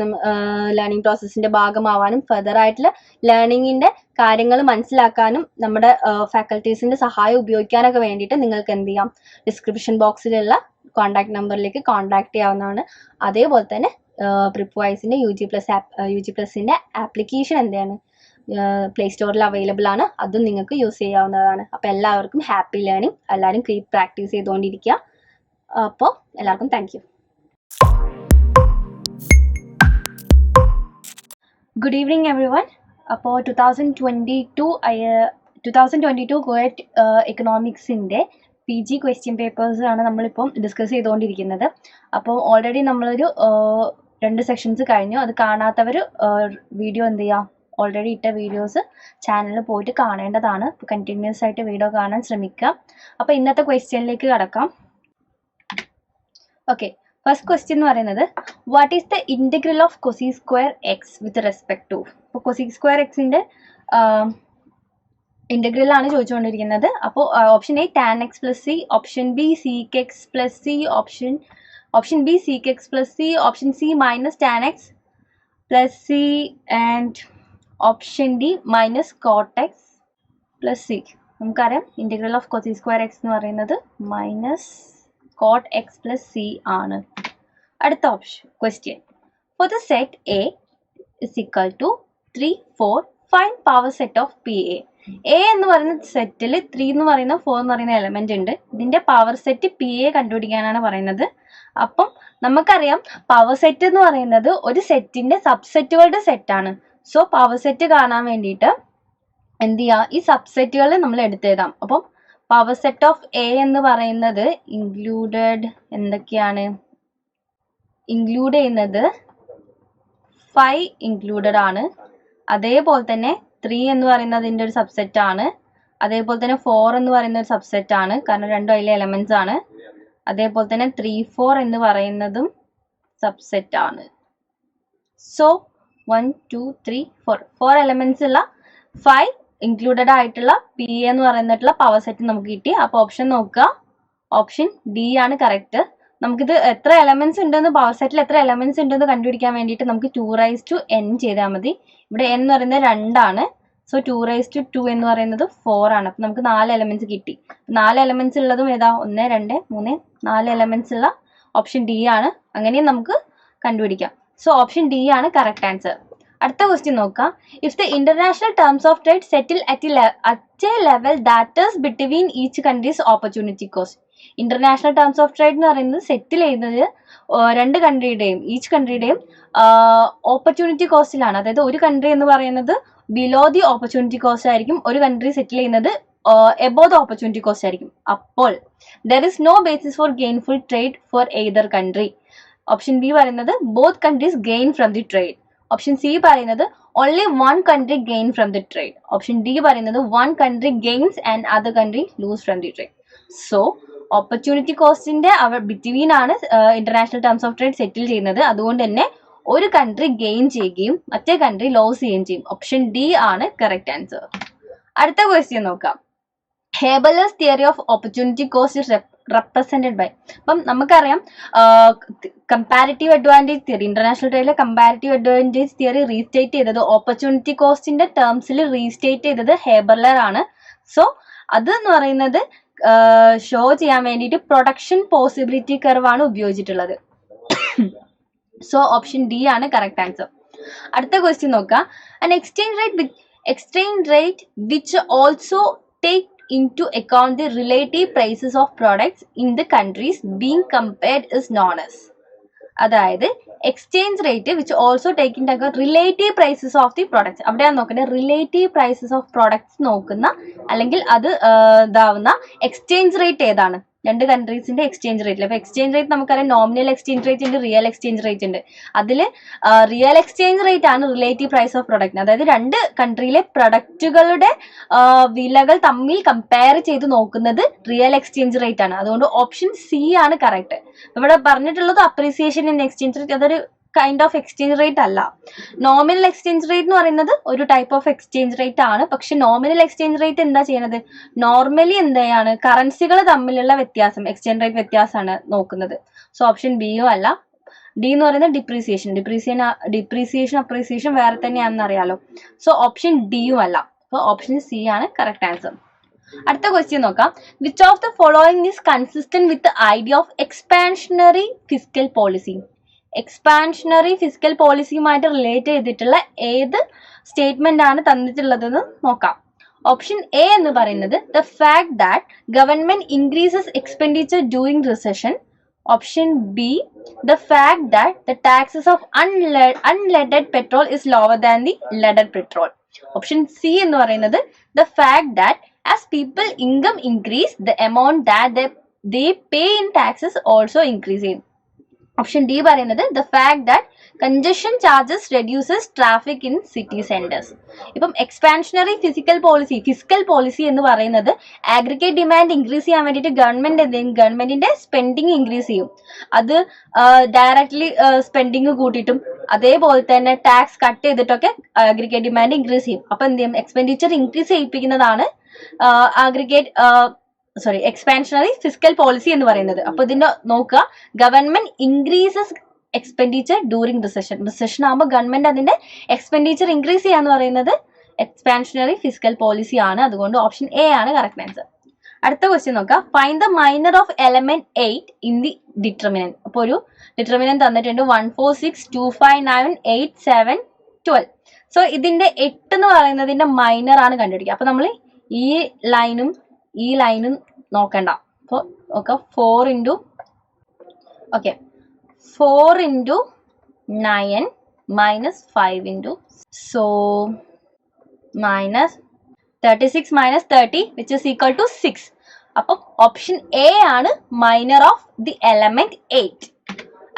ലേണിംഗ് പ്രോസസ്സിന്റെ ഭാഗമാവാനും ഫർദർ ആയിട്ടുള്ള ലേണിങ്ങിന്റെ കാര്യങ്ങൾ മനസ്സിലാക്കാനും നമ്മുടെ ഫാക്കൽറ്റീസിന്റെ സഹായം ഉപയോഗിക്കാനൊക്കെ വേണ്ടിയിട്ട് നിങ്ങൾക്ക് എന്ത് ചെയ്യാം? ഡിസ്ക്രിപ്ഷൻ ബോക്സിലുള്ള കോൺടാക്ട് നമ്പറിലേക്ക് കോൺടാക്ട് ചെയ്യാവുന്നതാണ്. അതേപോലെ തന്നെ പ്രിപ്വൈസിന്റെ UG+ന്റെ ആപ്ലിക്കേഷൻ എന്താണ് പ്ലേ സ്റ്റോറിൽ അവൈലബിൾ ആണ്. അതും നിങ്ങൾക്ക് യൂസ് ചെയ്യാവുന്നതാണ്. അപ്പോൾ എല്ലാവർക്കും ഹാപ്പി ലേണിംഗ്. എല്ലാവരും കീപ് പ്രാക്ടീസ് ചെയ്തുകൊണ്ടിരിക്കുക. അപ്പോൾ എല്ലാവർക്കും thank you. Good evening everyone. അപ്പോൾ 2022 CUET എക്കണോമിക്സിൻ്റെ PG ക്വസ്റ്റ്യൻ പേപ്പേഴ്സ് ആണ് നമ്മളിപ്പം ഡിസ്കസ് ചെയ്തുകൊണ്ടിരിക്കുന്നത്. അപ്പോൾ ഓൾറെഡി നമ്മളൊരു 2 സെക്ഷൻസ് കഴിഞ്ഞു. അത് കാണാത്തവർ വീഡിയോ എന്ത് ചെയ്യുക? ഓൾറെഡി ഇട്ട വീഡിയോസ് ചാനലിൽ പോയിട്ട് കാണേണ്ടതാണ്. അപ്പോൾ കണ്ടിന്യൂസ് ആയിട്ട് വീഡിയോ കാണാൻ ശ്രമിക്കുക. അപ്പോൾ ഇന്നത്തെ ക്വസ്റ്റ്യനിലേക്ക് കടക്കാം. ഓക്കെ. ഫസ്റ്റ് ക്വസ്റ്റ്യൻ എന്ന് പറയുന്നത് what is the integral of cosec square X with respect to. അപ്പോൾ കൊസീക് സ്ക്വയർ എക്സിന്റെ ഇന്റഗ്രൽ ആണ് ചോദിച്ചുകൊണ്ടിരിക്കുന്നത്. അപ്പോൾ option A tan X plus C, option B sec X plus C, option B sec X plus C, option C minus tan X plus C, and option D minus cot X plus C. നമുക്കറിയാം integral of cosec square X എന്ന് പറയുന്നത് minus cot X plus C ആണ്. അടുത്ത option question, for the set A is equal to 3, 4, find power set of P A. A എന്ന് പറയുന്ന സെറ്റിൽ 3 എന്ന് പറയുന്ന 4 എന്ന് പറയുന്ന എലമെന്റ് ഉണ്ട്. ഇതിന്റെ പവർ സെറ്റ് പി എ കണ്ടുപിടിക്കാനാണ് പറയുന്നത്. അപ്പം നമുക്കറിയാം പവർ സെറ്റ് എന്ന് പറയുന്നത് ഒരു സെറ്റിന്റെ സബ്സെറ്റുകളുടെ സെറ്റാണ്. സോ പവർ സെറ്റ് കാണാൻ വേണ്ടിയിട്ട് എന്ത് ചെയ്യുക, ഈ സബ്സെറ്റുകൾ നമ്മൾ എടുത്തെഴുതാം. അപ്പം പവർ സെറ്റ് ഓഫ് എ എന്ന് പറയുന്നത് ഇൻക്ലൂഡഡ് എന്തൊക്കെയാണ്, ഇൻക്ലൂഡ് ചെയ്യുന്നത് 5 ഇൻക്ലൂഡഡ് ആണ്. അതേപോലെ തന്നെ 3 എന്ന് പറയുന്നതിൻ്റെ ഒരു സബ്സെറ്റ് ആണ്. അതേപോലെ തന്നെ 4 എന്ന് പറയുന്ന ഒരു സബ്സെറ്റ് ആണ്, കാരണം രണ്ടും അതിലെ എലമെന്റ്സ് ആണ്. അതേപോലെ തന്നെ 3, 4 എന്ന് പറയുന്നതും സബ്സെറ്റ് ആണ്. സോ 1, 2, 3, 4 എലമെന്റ്സ് ഉള്ള 5 ഇൻക്ലൂഡഡ് ആയിട്ടുള്ള പി എന്ന് പറയുന്നിട്ടുള്ള പവർ സെറ്റ് നമുക്ക് കിട്ടി. അപ്പോൾ ഓപ്ഷൻ നോക്കുക, ഓപ്ഷൻ ഡി ആണ് കറക്റ്റ്. നമുക്കിത് എത്ര എലമെന്റ്സ് ഉണ്ടെന്ന്, പവർ സെറ്റിൽ എത്ര എലമെന്റ്സ് ഉണ്ടെന്ന് കണ്ടുപിടിക്കാൻ വേണ്ടിയിട്ട് നമുക്ക് 2n ചെയ്താൽ മതി. ഇവിടെ n എന്ന് പറയുന്നത് 2 ആണ്. സോ 2 എന്ന് പറയുന്നത് 4 ആണ്. അപ്പം നമുക്ക് 4 എലമെന്റ്സ് കിട്ടി. 4 എലമെന്റ്സ് ഉള്ളതും ഏതാ, 1, 2, 3, 4 എലമെന്റ്സ് ഉള്ള ഓപ്ഷൻ ഡി ആണ്. അങ്ങനെയും നമുക്ക് കണ്ടുപിടിക്കാം. സോ ഓപ്ഷൻ ഡി ആണ് കറക്റ്റ് ആൻസർ. അടുത്ത ക്വസ്റ്റ്യൻ നോക്കാം. If the international terms of trade settle at A level that is between each countries opportunity cost. International terms of trade എന്ന് പറയുന്നത് സെറ്റിൽ ചെയ്യുന്നത് രണ്ട് കൺട്രിയുടെയും, ഈച്ച് കൺട്രിയുടെയും ഓപ്പർച്യൂണിറ്റി കോസ്റ്റിലാണ്. അതായത് ഒരു കൺട്രി എന്ന് പറയുന്നത് ബിലോ ദി ഓപ്പർച്യൂണിറ്റി കോസ്റ്റ് ആയിരിക്കും, ഒരു കൺട്രി സെറ്റിൽ ചെയ്യുന്നത് എബോ ദ ഓപ്പർച്യൂണിറ്റി കോസ്റ്റ് ആയിരിക്കും. അപ്പോൾ there is no basis for gainful trade for either country. Option B പറയുന്നത് both countries gain from the trade. Option C പറയുന്നത് only one country gain from the trade. Option D പറയുന്നത് one country gains and other country lose from the trade. So opportunity കോസ്റ്റിന്റെ ബിറ്റ്വീൻ ആണ് international terms of trade settle ചെയ്യുന്നത്. അതുകൊണ്ട് തന്നെ ഒരു കൺട്രി ഗെയിൻ ചെയ്യുകയും മറ്റേ കൺട്രി ലോസ് ചെയ്യുകയും ചെയ്യും. ഓപ്ഷൻ ഡി ആണ് കറക്റ്റ് ആൻസർ. അടുത്ത ക്വസ്റ്റ്യൻ നോക്കാം. Haberler's theory of opportunity cost is represented by. അപ്പം നമുക്കറിയാം കമ്പാരിറ്റീവ് അഡ്വാൻറ്റേജ് തിയറി, ഇന്റർനാഷണൽ ട്രേഡിലെ കമ്പാരിറ്റീവ് അഡ്വാൻറ്റേജ് തിയറി റീസ്റ്റേറ്റ് ചെയ്തത് ഓപ്പർച്യൂണിറ്റി കോസ്റ്റിന്റെ ടേംസിൽ റീസ്റ്റേറ്റ് ചെയ്തത് ഹേബർലർ ആണ്. സോ അത് എന്ന് പറയുന്നത് ഷോ ചെയ്യാൻ വേണ്ടിയിട്ട് പ്രൊഡക്ഷൻ പോസിബിലിറ്റി കർവ് ആണ് ഉപയോഗിച്ചിട്ടുള്ളത്. സോ ഓപ്ഷൻ ഡി ആണ് കറക്റ്റ് ആൻസർ. അടുത്ത ക്വസ്റ്റ്യൻ നോക്കാം. An exchange rate which also take into account the relative prices of products in the countries being compared is known as. അതായത് exchange rate which also take in account relative prices of the products. അവിടെയാണ് നോക്കുന്നത് റിലേറ്റീവ് പ്രൈസസ് ഓഫ് പ്രൊഡക്ട്സ് നോക്കുന്ന, അല്ലെങ്കിൽ അത് ഇതാവുന്ന എക്സ്ചേഞ്ച് റേറ്റ് ഏതാണ്, രണ്ട് കൺട്രീസിന്റെ എക്സ്ചേഞ്ച് റേറ്റിൽ. അപ്പൊ എക്സ്ചേഞ്ച് റേറ്റ് നമുക്കറിയാം നോമിനൽ എക്സ്ചേഞ്ച് റേറ്റ് ഉണ്ട്, റിയൽ എക്സ്ചേഞ്ച് റേറ്റ് ഉണ്ട്. അതിൽ റിയൽ എക്സ്ചേഞ്ച് റേറ്റ് ആണ് റിലേറ്റീവ് പ്രൈസ് ഓഫ് പ്രൊഡക്റ്റ്. അതായത് രണ്ട് കൺട്രിയിലെ പ്രൊഡക്റ്റുകളുടെ വിലകൾ തമ്മിൽ കമ്പയർ ചെയ്ത് നോക്കുന്നത് റിയൽ എക്സ്ചേഞ്ച് റേറ്റ് ആണ്. അതുകൊണ്ട് ഓപ്ഷൻ സി ആണ് കറക്റ്റ്. ഇവിടെ പറഞ്ഞിട്ടുള്ളത് അപ്രീസിയേഷൻ ഇൻ എക്സ്ചേഞ്ച് റേറ്റ്, അതൊരു കൈൻഡ് ഓഫ് എക്സ്ചേഞ്ച് റേറ്റ് അല്ല. നോമിനൽ എക്സ്ചേഞ്ച് റേറ്റ് എന്ന് പറയുന്നത് ഒരു ടൈപ്പ് ഓഫ് എക്സ്ചേഞ്ച് റേറ്റ് ആണ്. പക്ഷെ നോമിനൽ എക്സ്ചേഞ്ച് റേറ്റ് എന്താ ചെയ്യുന്നത്, നോർമലി എന്താണ് കറൻസികൾ തമ്മിലുള്ള വ്യത്യാസം, എക്സ്ചേഞ്ച് റേറ്റ് വ്യത്യാസമാണ് നോക്കുന്നത്. സോ ഓപ്ഷൻ ബിയും അല്ല. ഡി എന്ന് പറയുന്നത് ഡിപ്രീസിയേഷൻ അപ്രീസിയേഷൻ വേറെ തന്നെയാണെന്ന് അറിയാലോ. സോ ഓപ്ഷൻ ഡിയും അല്ല. സോ ഓപ്ഷൻ സി ആണ് കറക്റ്റ് ആൻസർ. അടുത്ത ക്വസ്റ്റ്യൻ നോക്കാം. Which of the following is consistent with idea of expansionary fiscal policy. Expansionary fiscal പോളിസിയുമായിട്ട് റിലേറ്റ് ചെയ്തിട്ടുള്ള ഏത് സ്റ്റേറ്റ്മെന്റ് ആണ് തന്നിട്ടുള്ളതെന്ന് നോക്കാം. ഓപ്ഷൻ എ എന്ന് പറയുന്നത് the fact that government increases expenditure during recession. Option B the fact that the taxes of unleaded petrol is lower than the leaded petrol. Option C എന്ന് പറയുന്നത് the fact that as people income increase the amount that they pay in taxes also increase. Option D പറയുന്നത് the fact that congestion charges reduces traffic in city centres. ഇപ്പം എക്സ്പാൻഷനറി ഫിസിക്കൽ പോളിസി എന്ന് പറയുന്നത് ആഗ്രിഗേറ്റ് ഡിമാൻഡ് ഇൻക്രീസ് ചെയ്യാൻ വേണ്ടിയിട്ട് ഗവൺമെന്റിന്റെ സ്പെൻഡിങ് ഇൻക്രീസ് ചെയ്യും. അത് ഡയറക്ട്ലി സ്പെൻഡിങ് കൂട്ടിയിട്ടും അതേപോലെ തന്നെ ടാക്സ് കട്ട് ചെയ്തിട്ടൊക്കെ ആഗ്രിഗേറ്റ് ഡിമാൻഡ് ഇൻക്രീസ് ചെയ്യും. അപ്പൊ എന്ത് ചെയ്യും? എക്സ്പെൻഡിച്ചർ ഇൻക്രീസ് ചെയ്യിപ്പിക്കുന്നതാണ് എക്സ്പാൻഷനറി ഫിസിക്കൽ പോളിസി എന്ന് പറയുന്നത്. അപ്പൊ ഇതിന്റെ നോക്കുക, government increases expenditure during recession ആകുമ്പോൾ ഗവൺമെന്റ് അതിന്റെ എക്സ്പെൻഡിച്ചർ ഇൻക്രീസ് ചെയ്യാന്ന് പറയുന്നത് എക്സ്പാൻഷനറി ഫിസിക്കൽ പോളിസി ആണ്. അതുകൊണ്ട് ഓപ്ഷൻ എ ആണ് കറക്റ്റ് ആൻസർ. അടുത്ത ക്വസ്റ്റ്യൻ നോക്കാം. Find the minor of element 8 in the determinant. അപ്പൊ ഒരു ഡിറ്റർമിനന്റ് തന്നിട്ടുണ്ട് 1 4 6 2 5 9 8 7 12. സോ ഇതിന്റെ 8 എന്ന് പറയുന്നതിന്റെ മൈനർ ആണ് കണ്ടുപിടിക്കുക. അപ്പൊ നമ്മൾ ഈ ലൈനും നോക്കണ്ട. അപ്പോൾ നോക്കാം 4 into 9 minus 5 into so minus 36 minus 30 which is equal to 6. അപ്പം ഓപ്ഷൻ എ ആണ് മൈനർ ഓഫ് ദി എലമെന്റ് 8.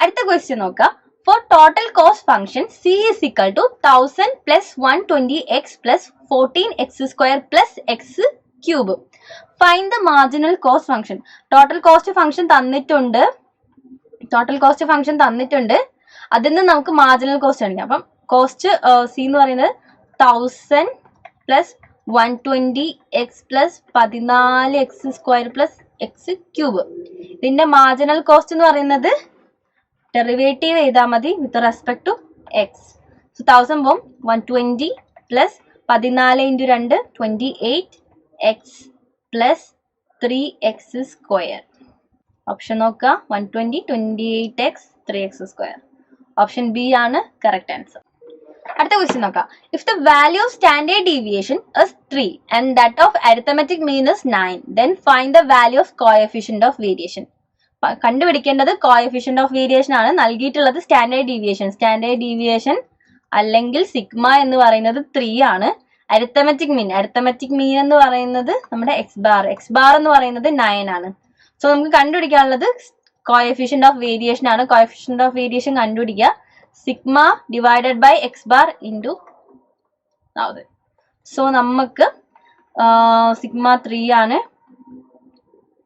അടുത്ത ക്വസ്റ്റ്യൻ നോക്കാം. For total cost function c is equal to 1000 plus 120x plus 14x square plus x cube. Find the marginal cost function. Total cost function തന്നിട്ടുണ്ട്. അതിൽ നിന്ന് നമുക്ക് മാർജിനൽ കോസ്റ്റ് കാണിക്കാം. അപ്പം കോസ്റ്റ് സി എന്ന് പറയുന്നത് 1000 plus 120x plus 14x square plus X cube. ഇതിന്റെ മാർജിനൽ കോസ്റ്റ് എന്ന് പറയുന്നത് ഡെറിവേറ്റീവ് ചെയ്താൽ മതി with respect to X. So 1000 പോകും 120 plus 14 into 2 28x plus 3x square. Option നോക്കുക 120 28x 3x square. Option B ആണ് കറക്റ്റ് ആൻസർ. അടുത്ത ക്വസ്റ്റ്യൻ നോക്കാം. If the value of standard deviation is 3 and that of arithmetic mean is 9, then find the value of coefficient of variation. കണ്ടുപിടിക്കേണ്ടത് കോഎഫിഷ്യന്റ് ഓഫ് വേരിയേഷൻ ആണ്. നൽകിയിട്ടുള്ളത് സ്റ്റാൻഡേർഡ് ഡീവിയേഷൻ അല്ലെങ്കിൽ സിഗ്മ എന്ന് പറയുന്നത് 3 ആണ്. അരിത്തമെറ്റിക് മീൻ എന്ന് പറയുന്നത് നമ്മുടെ എക്സ് ബാർ എന്ന് പറയുന്നത് 9 ആണ്. സോ നമുക്ക് കണ്ടുപിടിക്കാനുള്ളത് കോഎഫിഷ്യന്റ് ഓഫ് വേരിയേഷൻ ആണ്. കോഎഫിഷ്യന്റ് ഓഫ് വേരിയേഷൻ കണ്ടുപിടിക്കുക sigma divided by X bar into 1000. So നമുക്ക് സിഗ്മ 3 ആണ്.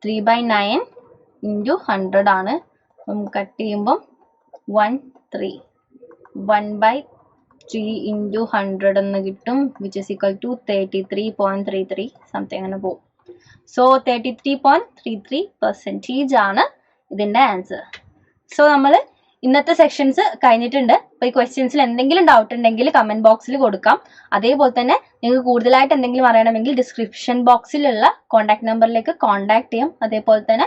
3/9 ഇൻറ്റു 100 ആണ്. കട്ട് ചെയ്യുമ്പം 1/3 ഇൻറ്റു 100 എന്ന് കിട്ടും, which is equal to 33.33 something അങ്ങനെ പോകും. സോ 33.33% ആണ് ഇതിന്റെ ആൻസർ. സോ നമ്മൾ ഇന്നത്തെ സെക്ഷൻസ് കഴിഞ്ഞിട്ടുണ്ട്. അപ്പോൾ ഈ ക്വസ്റ്റ്യൻസിൽ എന്തെങ്കിലും ഡൗട്ട് ഉണ്ടെങ്കിൽ കമന്റ് ബോക്സിൽ കൊടുക്കാം. അതേപോലെ തന്നെ നിങ്ങൾക്ക് കൂടുതലായിട്ട് എന്തെങ്കിലും അറിയണമെങ്കിൽ ഡിസ്ക്രിപ്ഷൻ ബോക്സിലുള്ള കോൺടാക്ട് നമ്പറിലേക്ക് കോൺടാക്ട് ചെയ്യാം. അതേപോലെ തന്നെ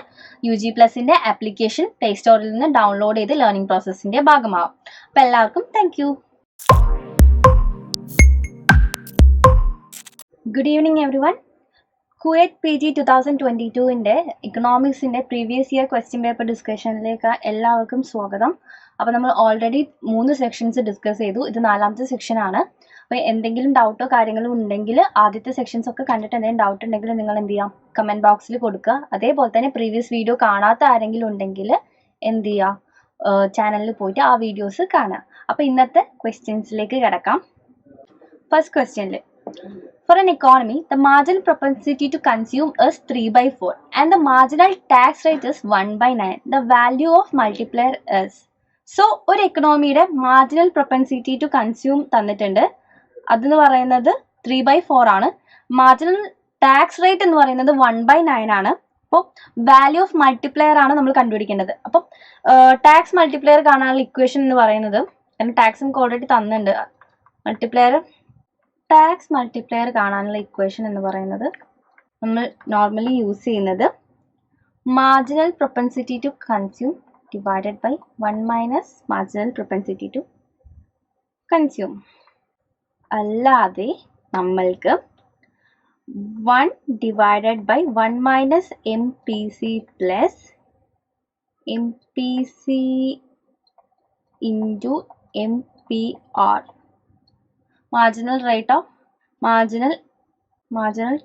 UG+ന്റെ ആപ്ലിക്കേഷൻ പ്ലേ സ്റ്റോറിൽ നിന്ന് ഡൗൺലോഡ് ചെയ്ത് ലേണിംഗ് പ്രോസസ്സിന്റെ ഭാഗമാവാം. അപ്പോൾ എല്ലാവർക്കും thank you. Good evening everyone. CUET PG 2022 ഇക്കണോമിക്സിന്റെ പ്രീവിയസ് ഇയർ ക്വസ്റ്റ്യൻ പേപ്പർ ഡിസ്കഷനിലേക്ക് എല്ലാവർക്കും സ്വാഗതം. അപ്പോൾ നമ്മൾ ഓൾറെഡി 3 സെക്ഷൻസ് ഡിസ്കസ് ചെയ്തു. ഇത് 4ാമത്തെ സെക്ഷൻ ആണ്. അപ്പോൾ എന്തെങ്കിലും ഡൗട്ടോ കാര്യങ്ങളോ ഉണ്ടെങ്കിൽ ആദ്യത്തെ സെക്ഷൻസ് ഒക്കെ കണ്ടിട്ട് എന്തെങ്കിലും ഡൗട്ട് ഉണ്ടെങ്കിൽ നിങ്ങൾ എന്ത് ചെയ്യാം, കമന്റ് ബോക്സിൽ കൊടുക്കുക. അതേപോലെ തന്നെ പ്രീവിയസ് വീഡിയോ കാണാത്ത ആരെങ്കിലും ഉണ്ടെങ്കിൽ എന്ത് ചെയ്യുക, ചാനലിൽ പോയിട്ട് ആ വീഡിയോസ് കാണുക. അപ്പോൾ ഇന്നത്തെ ക്വസ്റ്റ്യൻസിലേക്ക് കിടക്കാം. ഫസ്റ്റ് ക്വസ്റ്റ്യനിൽ for an economy, the marginal propensity to consume is 3/4 and the marginal tax rate is 1/9. The value of multiplier is. So, ഒരു എക്കണോമിയുടെ മാർജിനൽ പ്രൊപ്പൻസിറ്റി ടു കൺസ്യൂം തന്നിട്ടുണ്ട്. അതെന്ന് പറയുന്നത് 3/4 ആണ്. മാർജിനൽ ടാക്സ് റേറ്റ് എന്ന് പറയുന്നത് 1/9 ആണ്. അപ്പോൾ വാല്യൂ ഓഫ് മൾട്ടിപ്ലെയർ ആണ് നമ്മൾ കണ്ടുപിടിക്കേണ്ടത്. അപ്പം ടാക്സ് മൾട്ടിപ്ലെയർ കാണാനുള്ള ഇക്വേഷൻ എന്ന് പറയുന്നത്, കാരണം ടാക്സ് നമുക്ക് ഓൾറെഡി തന്നിട്ടുണ്ട്. ടാക്സ് മൾട്ടിപ്ലെയർ കാണാനുള്ള ഇക്വേഷൻ എന്ന് പറയുന്നത് നമ്മൾ നോർമലി യൂസ് ചെയ്യുന്നത് marginal propensity to consume divided by 1 minus marginal propensity to consume. അല്ലാതെ നമ്മൾക്ക് 1 divided by 1 minus MPC plus MPC into MPR marginal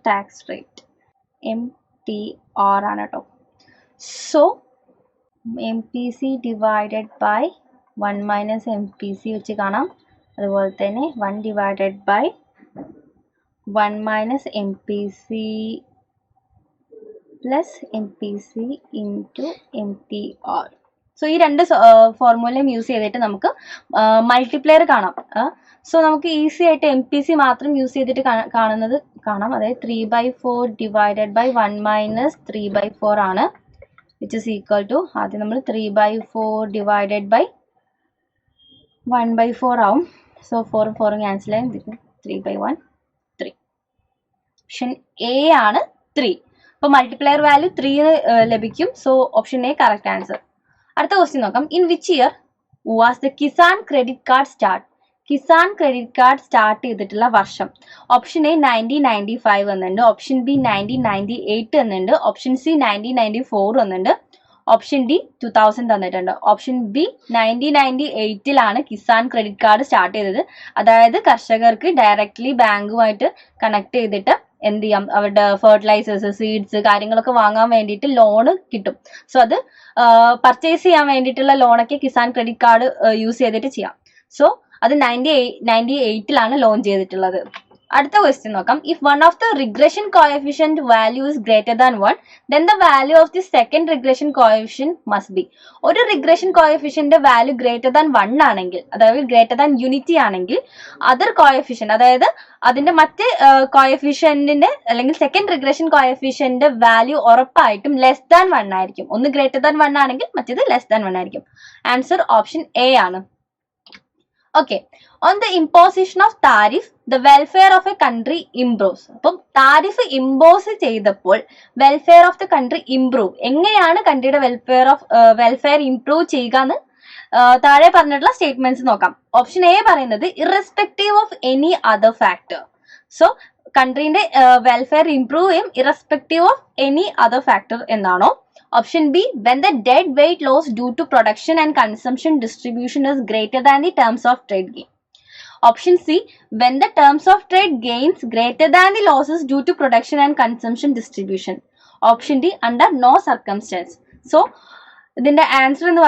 tax rate MTR ആണ് കേട്ടോ. So MPC divided by 1 minus MPC വെച്ച് കാണാം. അതുപോലെ തന്നെ 1 divided by 1 minus MPC plus MPC into MPR. So ഈ രണ്ട് ഫോർമുലയും യൂസ് ചെയ്തിട്ട് നമുക്ക് മൾട്ടിപ്ലയർ കാണാം. സോ നമുക്ക് ഈസി ആയിട്ട് MPC മാത്രം യൂസ് ചെയ്തിട്ട് കാണുന്നത് കാണാം. അതായത് 3/4 ഡിവൈഡഡ് ബൈ 1 മൈനസ് 3/4 ആണ്, വിച്ച് ഇസ് ഈക്വൽ ടു ആദ്യം നമ്മൾ 3/4 ഡിവൈഡഡ് ബൈ 1/4 ആവും. സോ 4 ക്യാൻസൽ ആയി 3/1 3. ഓപ്ഷൻ എ ആണ് 3. അപ്പോൾ മൾട്ടിപ്ലയർ വാല്യൂ 3 ലഭിക്കും. So option A correct answer. അടുത്ത ക്വസ്റ്റ്യൻ നോക്കാം. In which year was the Kisan credit card start? Kisan credit card start ചെയ്തിട്ടുള്ള വർഷം. ഓപ്ഷൻ എ 1995 എന്നുണ്ട്, ഓപ്ഷൻ ബി 1998 എന്നുണ്ട്, ഓപ്ഷൻ സി 1994 എന്നുണ്ട്, ഓപ്ഷൻ ഡി 2000 തന്നിട്ടുണ്ട്. Option B 1998 Kisan credit card start ചെയ്തത്. അതായത് കർഷകർക്ക് ഡയറക്ട്ലി ബാങ്കുമായിട്ട് കണക്ട് ചെയ്തിട്ട് എന്ത് ചെയ്യാം, അവരുടെ ഫെർട്ടിലൈസേഴ്സ്, സീഡ്സ് കാര്യങ്ങളൊക്കെ വാങ്ങാൻ വേണ്ടിയിട്ട് ലോണ് കിട്ടും. സോ അത് പർച്ചേസ് ചെയ്യാൻ വേണ്ടിയിട്ടുള്ള ലോണൊക്കെ കിസാൻ ക്രെഡിറ്റ് കാർഡ് യൂസ് ചെയ്തിട്ട് ചെയ്യാം. സോ അത് 1998 ലോഞ്ച് ചെയ്തിട്ടുള്ളത്. അടുത്ത ക്വസ്റ്റ്യൻ നോക്കാം. If one of the regression coefficient value is greater than 1, then the value of the second regression coefficient must be. ഒരു regression coefficient value greater than 1 ആണെങ്കിൽ, അതായത് ഗ്രേറ്റർ ദാൻ യൂണിറ്റി ആണെങ്കിൽ, അതർ കോഎഫിഷ്യന്റ് അതായത് അതിന്റെ മറ്റ് കോഎഫിഷ്യന്റിന്റെ അല്ലെങ്കിൽ സെക്കൻഡ് റിഗ്രഷൻ കോഎഫിഷ്യന്റ് വാല്യൂ ഉറപ്പായിട്ടും ലെസ് ദാൻ 1 ആയിരിക്കും. ഒന്ന് ഗ്രേറ്റർ ദാൻ 1 ആണെങ്കിൽ മറ്റേത് ലെസ് ദാൻ 1 ആയിരിക്കും. ആൻസർ ഓപ്ഷൻ എ ആണ്. Okay. On the imposition of tariff the welfare of A country improves. അപ്പം താരിഫ് ഇമ്പോസ് ചെയ്തപ്പോൾ welfare of the country improve. എങ്ങനെയാണ് കൺട്രിയുടെ വെൽഫെയർ ഇംപ്രൂവ് ചെയ്യുക എന്ന് താഴെ പറഞ്ഞിട്ടുള്ള സ്റ്റേറ്റ്മെന്റ്സ് നോക്കാം. ഓപ്ഷൻ എ പറയുന്നത് irrespective of any other factor. So കൺട്രീന്റെ വെൽഫെയർ ഇംപ്രൂവ് ചെയ്യും irrespective of any other factor എന്നാണോ? Option B, when the dead weight loss due to production and consumption distribution is greater than the terms of trade gain. Option C, when the terms of trade gains greater than the losses due to production and consumption distribution. Option D, under no circumstance. So, ഇതിന്റെ ആൻസർ എന്ന്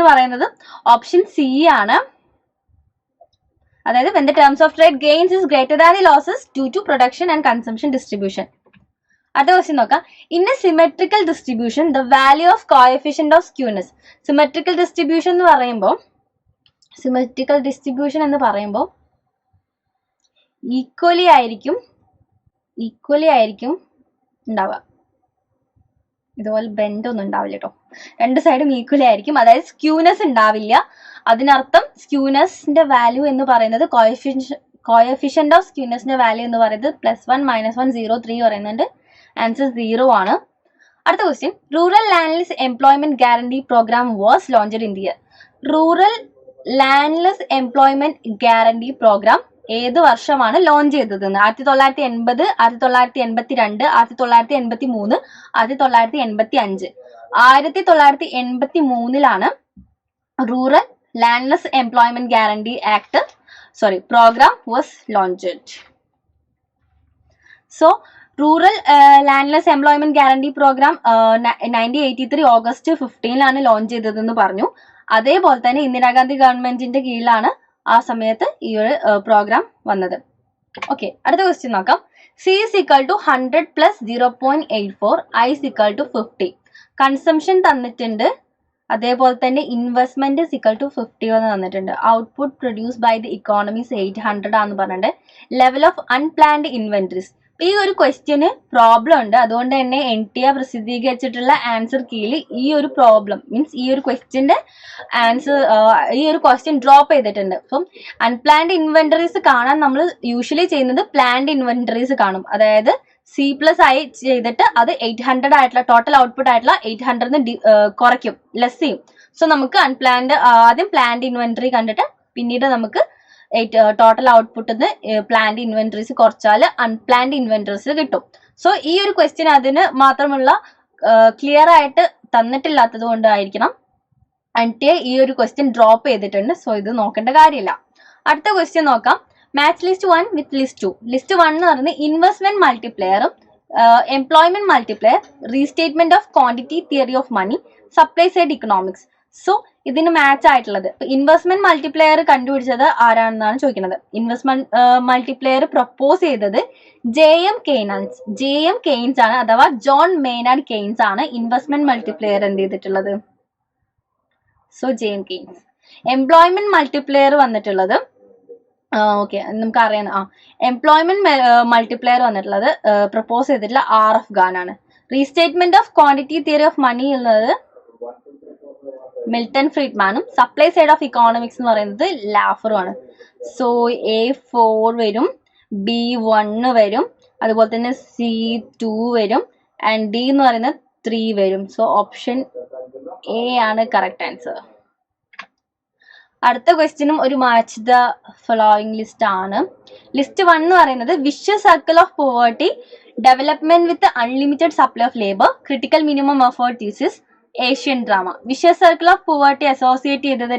പറയുന്നത് ഓപ്ഷൻ സി ആണ്. അതായത് when the terms of trade gains is greater than the losses due to production and consumption distribution. അടുത്ത ക്വസ്റ്റ്യൻ നോക്കാം. In A symmetrical distribution the value of coefficient of skewness. Symmetrical distribution എന്ന് പറയുമ്പോൾ ഈക്വലി ആയിരിക്കും ഉണ്ടാവുക. ഇതുപോലെ ബെൻഡ് ഒന്നും ഉണ്ടാവില്ല കേട്ടോ. രണ്ട് സൈഡും ഈക്വലി ആയിരിക്കും. അതായത് സ്ക്യൂനെസ് ഉണ്ടാവില്ല. അതിനർത്ഥം സ്ക്യൂനെസിന്റെ വാല്യൂ എന്ന് പറയുന്നത് കോഎഫിഷ്യന്റ് ഓഫ് സ്ക്യൂനെസിന്റെ വാല്യൂ എന്ന് പറയുന്നത് +1 -1 0 3 പറയുന്നുണ്ട്. ആൻസർ 0 ആണ്. അടുത്ത question. Rural landless employment guarantee program was launched in the year. Rural landless employment guarantee program ഏത് വർഷമാണ് ലോഞ്ച് ചെയ്തത്? 1980, 1982, 1983, 1985. 1983 rural landless employment guarantee program was launched. So rural landless employment guarantee program 1983 August 15 launch ചെയ്തതെന്ന് പറഞ്ഞു. അതേപോലെ തന്നെ ഇന്ദിരാഗാന്ധി ഗവൺമെന്റിന്റെ കീഴിലാണ് ആ സമയത്ത് ഈ ഒരു പ്രോഗ്രാം വന്നത്. ഓക്കെ. അടുത്ത ക്വസ്റ്റ്യൻ നോക്കാം. C is equal to 100 plus 0.84, I is equal to 50. Consumption തന്നിട്ടുണ്ട്. അതേപോലെ തന്നെ ഇൻവെസ്റ്റ്മെന്റ് is equal to 50 എന്ന് തന്നിട്ടുണ്ട്. Output produce by the economies 800 ആണെന്ന് പറഞ്ഞിട്ടുണ്ട്. Level of unplanned inventories. ഈ ഒരു ക്വസ്റ്റ്യന് പ്രോബ്ലം ഉണ്ട്. അതുകൊണ്ട് തന്നെ NTA പ്രസിദ്ധീകരിച്ചിട്ടുള്ള ആൻസർ കീഴിൽ ഈ ഒരു പ്രോബ്ലം മീൻസ് ഈ ഒരു ക്വസ്റ്റ്യന്റെ ആൻസർ ഈ ഒരു ക്വസ്റ്റ്യൻ ഡ്രോപ്പ് ചെയ്തിട്ടുണ്ട്. അപ്പം അൺപ്ലാൻഡ് ഇൻവെന്ററീസ് കാണാൻ നമ്മൾ യൂഷ്വലി ചെയ്യുന്നത് പ്ലാൻഡ് ഇൻവെന്ററീസ് കാണും. അതായത് C+I ചെയ്തിട്ട് അത് 800 ആയിട്ടുള്ള ടോട്ടൽ ഔട്ട്പുട്ട് ആയിട്ടുള്ള 800 കുറയ്ക്കും, ലെസ് ചെയ്യും. സോ നമുക്ക് ആദ്യം പ്ലാൻഡ് ഇൻവെന്ററി കണ്ടിട്ട് പിന്നീട് നമുക്ക് ടോട്ടൽ ഔട്ട്പുട്ടിന്ന് പ്ലാൻഡ് ഇൻവെന്ററീസ് കുറച്ചാൽ അൺപ്ലാൻഡ് ഇൻവെന്ററീസ് കിട്ടും. സോ ഈ ഒരു ക്വസ്റ്റ്യൻ അതിന് മാത്രമുള്ള ക്ലിയർ ആയിട്ട് തന്നിട്ടില്ലാത്തത് കൊണ്ടായിരിക്കണം NTA ഈ ഒരു ക്വസ്റ്റ്യൻ ഡ്രോപ്പ് ചെയ്തിട്ടുണ്ട്. സോ ഇത് നോക്കേണ്ട കാര്യമില്ല. അടുത്ത ക്വസ്റ്റ്യൻ നോക്കാം. Match list 1 with list 2. List 1 എന്ന് പറയുന്നത് ഇൻവെസ്റ്റ്മെന്റ് മൾട്ടിപ്ലെയറും employment multiplier, restatement of quantity theory of money, supply side economics. So ഇതിന് മാച്ച് ആയിട്ടുള്ളത് ഇൻവെസ്റ്റ്മെന്റ് മൾട്ടിപ്ലയർ കണ്ടുപിടിച്ചത് ആരാണെന്നാണ് ചോദിക്കുന്നത്. ഇൻവെസ്റ്റ്മെന്റ് മൾട്ടിപ്ലയർ പ്രപ്പോസ് ചെയ്തത് ജെ എം കെയ്ൻസ് ആണ്, അഥവാ ജോൺ മെയ്നാർഡ് കെയ്ൻസ് ആണ് ഇൻവെസ്റ്റ്മെന്റ് മൾട്ടിപ്ലയർ എന്ത് ചെയ്തിട്ടുള്ളത്. So J M Keynes. Employment multiplier വന്നിട്ടുള്ളത് ഓക്കെ നമുക്ക് അറിയാം. എംപ്ലോയ്മെന്റ് മൾട്ടിപ്ലയർ വന്നിട്ടുള്ളത് പ്രപ്പോസ് ചെയ്തിട്ടുള്ള RF ഗാൻ ആണ്. Restatement of quantity theory of money ഉള്ളത് മിൽട്ടൺ ഫ്രീഡ്മാനും. സപ്ലൈ സൈഡ് ഓഫ് ഇക്കോണമിക്സ് എന്ന് പറയുന്നത് ലാഫറുമാണ്. സോ A4 വരും, B1 വരും, അതുപോലെ തന്നെ C2 വരും, ആൻഡ് D എന്ന് പറയുന്നത് 3 വരും. സോ ഓപ്ഷൻ A ആണ് കറക്റ്റ് ആൻസർ. അടുത്ത ക്വസ്റ്റ്യനും ഒരു മാച്ച് ദ ഫോളോയിങ് ലിസ്റ്റ് ആണ്. ലിസ്റ്റ് 1 എന്ന് പറയുന്നത് vicious circle of poverty, development with unlimited supply of labour, critical minimum effort thesis, Asian drama. Vicious circle of poverty associate ചെയ്തത്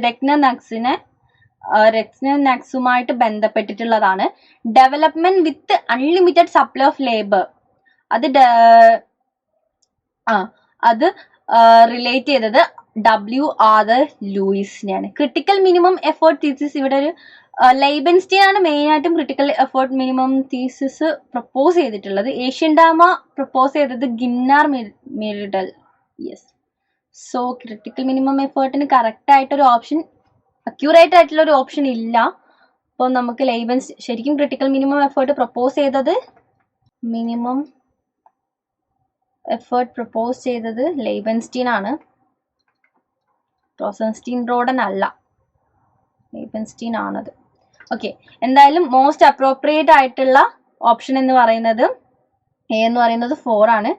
നെക്സുമായിട്ട് ബന്ധപ്പെട്ടിട്ടുള്ളതാണ്. Development with unlimited supply of labour അത് റിലേറ്റ് ചെയ്തത് W.R. ലൂയിസിനെയാണ്. ക്രിട്ടിക്കൽ മിനിമം എഫേർട്ട് തീസിസ് ഇവിടെ ഒരു ലൈബൻസ്റ്റീൻ ആണ് മെയിൻ ആയിട്ടും critical effort minimum thesis propose ചെയ്തിട്ടുള്ളത്. ഏഷ്യൻ ഡാമ പ്രപ്പോസ് ചെയ്തത് Gunnar Myrdal. Yes. So critical minimum എഫേർട്ടിന് കറക്റ്റ് ആയിട്ടൊരു ഓപ്ഷൻ, അക്യൂറേറ്റ് ആയിട്ടുള്ള ഒരു ഓപ്ഷൻ ഇല്ല. അപ്പോൾ നമുക്ക് ശരിക്കും ക്രിട്ടിക്കൽ മിനിമം എഫേർട്ട് പ്രപ്പോസ് ചെയ്തത് ലൈബൻസ്റ്റീൻ ആണ്. റോസൻസ്റ്റീൻ റോഡൻ അല്ല, ലൈബൻസ്റ്റീൻ ആണത്. ഓക്കെ, എന്തായാലും മോസ്റ്റ് അപ്രോപ്രിയേറ്റ് ആയിട്ടുള്ള ഓപ്ഷൻ എന്ന് പറയുന്നത് A എന്ന് പറയുന്നത് 4 ആണ്,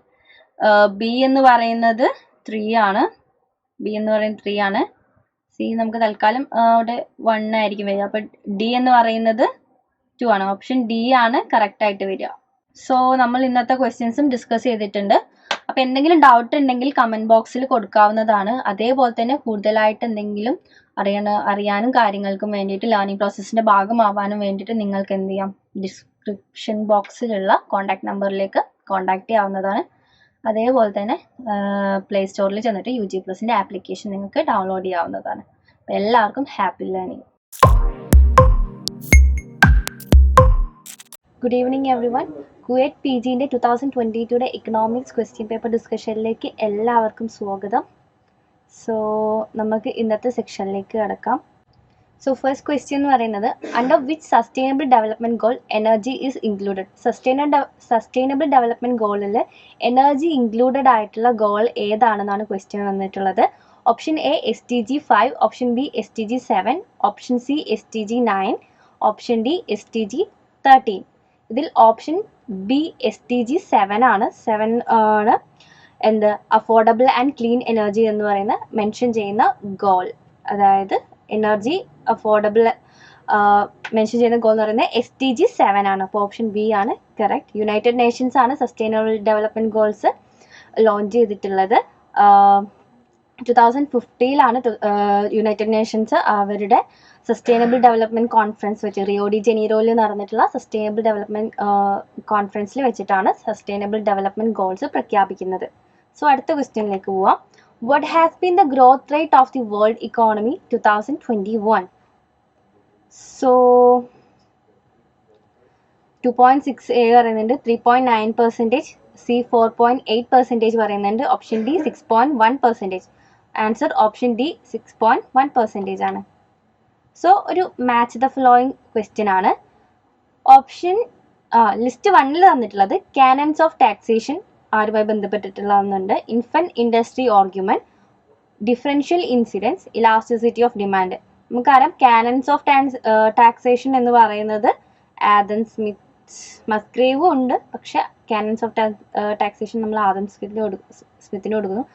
B എന്ന് പറയുന്നത് 3 ആണ്, C നമുക്ക് തൽക്കാലം അവിടെ 1 ആയിരിക്കും വരിക. അപ്പൊ D എന്ന് പറയുന്നത് 2 ആണ്. ഓപ്ഷൻ D ആണ് കറക്റ്റ് ആയിട്ട് വരിക. സോ നമ്മൾ ഇന്നത്തെ ക്വസ്റ്റ്യൻസും ഡിസ്കസ് ചെയ്തിട്ടുണ്ട്. അപ്പൊ എന്തെങ്കിലും ഡൗട്ട് ഉണ്ടെങ്കിൽ കമന്റ് ബോക്സിൽ കൊടുക്കാവുന്നതാണ്. അതേപോലെ തന്നെ കൂടുതലായിട്ട് എന്തെങ്കിലും അറിയാനും കാര്യങ്ങൾക്കും വേണ്ടിയിട്ട് ലേണിംഗ് പ്രോസസ്സിന്റെ ഭാഗമാവാനും വേണ്ടിയിട്ട് നിങ്ങൾക്ക് എന്ത് ചെയ്യാം, ഡിസ്ക്രിപ്ഷൻ ബോക്സിലുള്ള കോൺടാക്ട് നമ്പറിലേക്ക് കോൺടാക്ട് ചെയ്യാവുന്നതാണ്. അതേപോലെ തന്നെ പ്ലേ സ്റ്റോറിൽ ചെന്നിട്ട് UG+ന്റെ ആപ്ലിക്കേഷൻ നിങ്ങൾക്ക് ഡൗൺലോഡ് ചെയ്യാവുന്നതാണ്. അപ്പോൾ എല്ലാവർക്കും happy learning. Good evening everyone. CUET PGന്റെ 2022 ഇക്കണോമിക്സ് ക്വസ്റ്റ്യൻ പേപ്പർ ഡിസ്കഷനിലേക്ക് എല്ലാവർക്കും സ്വാഗതം. സോ നമുക്ക് ഇന്നത്തെ സെക്ഷനിലേക്ക് കടക്കാം. സോ ഫസ്റ്റ് ക്വസ്റ്റ്യൻ എന്ന് പറയുന്നത്, under which sustainable development goal energy is included. Sustainable development ഗോളിൽ എനർജി ഇൻക്ലൂഡഡ് ആയിട്ടുള്ള ഗോൾ ഏതാണെന്നാണ് ക്വസ്റ്റ്യൻ വന്നിട്ടുള്ളത്. Option A SDG 5, option B SDG 7, option C SDG 9, option D SDG 13. ഇതിൽ ഓപ്ഷൻ B SDG 7 ആണ്. 7 ആണ് എന്ത് അഫോർഡബിൾ ആൻഡ് ക്ലീൻ എനർജി എന്ന് പറയുന്ന മെൻഷൻ ചെയ്യുന്ന ഗോൾ. അതായത് എനർജി അഫോർഡബിൾ മെൻഷൻ ചെയ്യുന്ന ഗോൾ എന്ന് പറയുന്നത് SDG 7 ആണ്. അപ്പോൾ ഓപ്ഷൻ B ആണ് കറക്റ്റ്. യുണൈറ്റഡ് നേഷൻസ് ആണ് സസ്റ്റൈനബിൾ ഡെവലപ്മെന്റ് ഗോൾസ് ലോഞ്ച് ചെയ്തിട്ടുള്ളത്. 2015 യുണൈറ്റഡ് നേഷൻസ് അവരുടെ സസ്റ്റൈനബിൾ ഡെവലപ്മെന്റ് കോൺഫറൻസ് വെച്ച് റിയോ ഡി ജനീറോയിൽ നടന്നിട്ടുള്ള സസ്റ്റൈനബിൾ ഡെവലപ്മെന്റ് കോൺഫറൻസിൽ വെച്ചിട്ടാണ് സസ്റ്റൈനബിൾ ഡെവലപ്മെന്റ് ഗോൾസ് പ്രഖ്യാപിക്കുന്നത്. സോ അടുത്ത ക്വസ്റ്റ്യനിലേക്ക് പോവാം. What has been the growth rate of the world economy 2021? So 2.6 പറയുന്നുണ്ട്, 3.9%, C 4.8% പറയുന്നുണ്ട്, option D 6.1%. Answer option D 6.1% ആണ്. സോ ഒരു മാച്ച് ദ ഫോളോയിങ് ക്വസ്റ്റ്യൻ ആണ്. ഓപ്ഷൻ ലിസ്റ്റ് 1 തന്നിട്ടുള്ളത് കാനൻസ് ഓഫ് ടാക്സേഷൻ ആരുമായി ബന്ധപ്പെട്ടിട്ടുള്ളതെന്നുണ്ട്. Infant industry argument, differential incidence, elasticity of demand. നമുക്കറിയാം കാനൻസ് ഓഫ് ടാക്സേഷൻ എന്ന് പറയുന്നത് ആദം സ്മിത്ത്ഗ്രേവും ഉണ്ട്, പക്ഷെ കാനൻസ് ഓഫ് ടാക്സേഷൻ നമ്മൾ ആദം സ്മിത്തിന് കൊടുക്കുന്നു.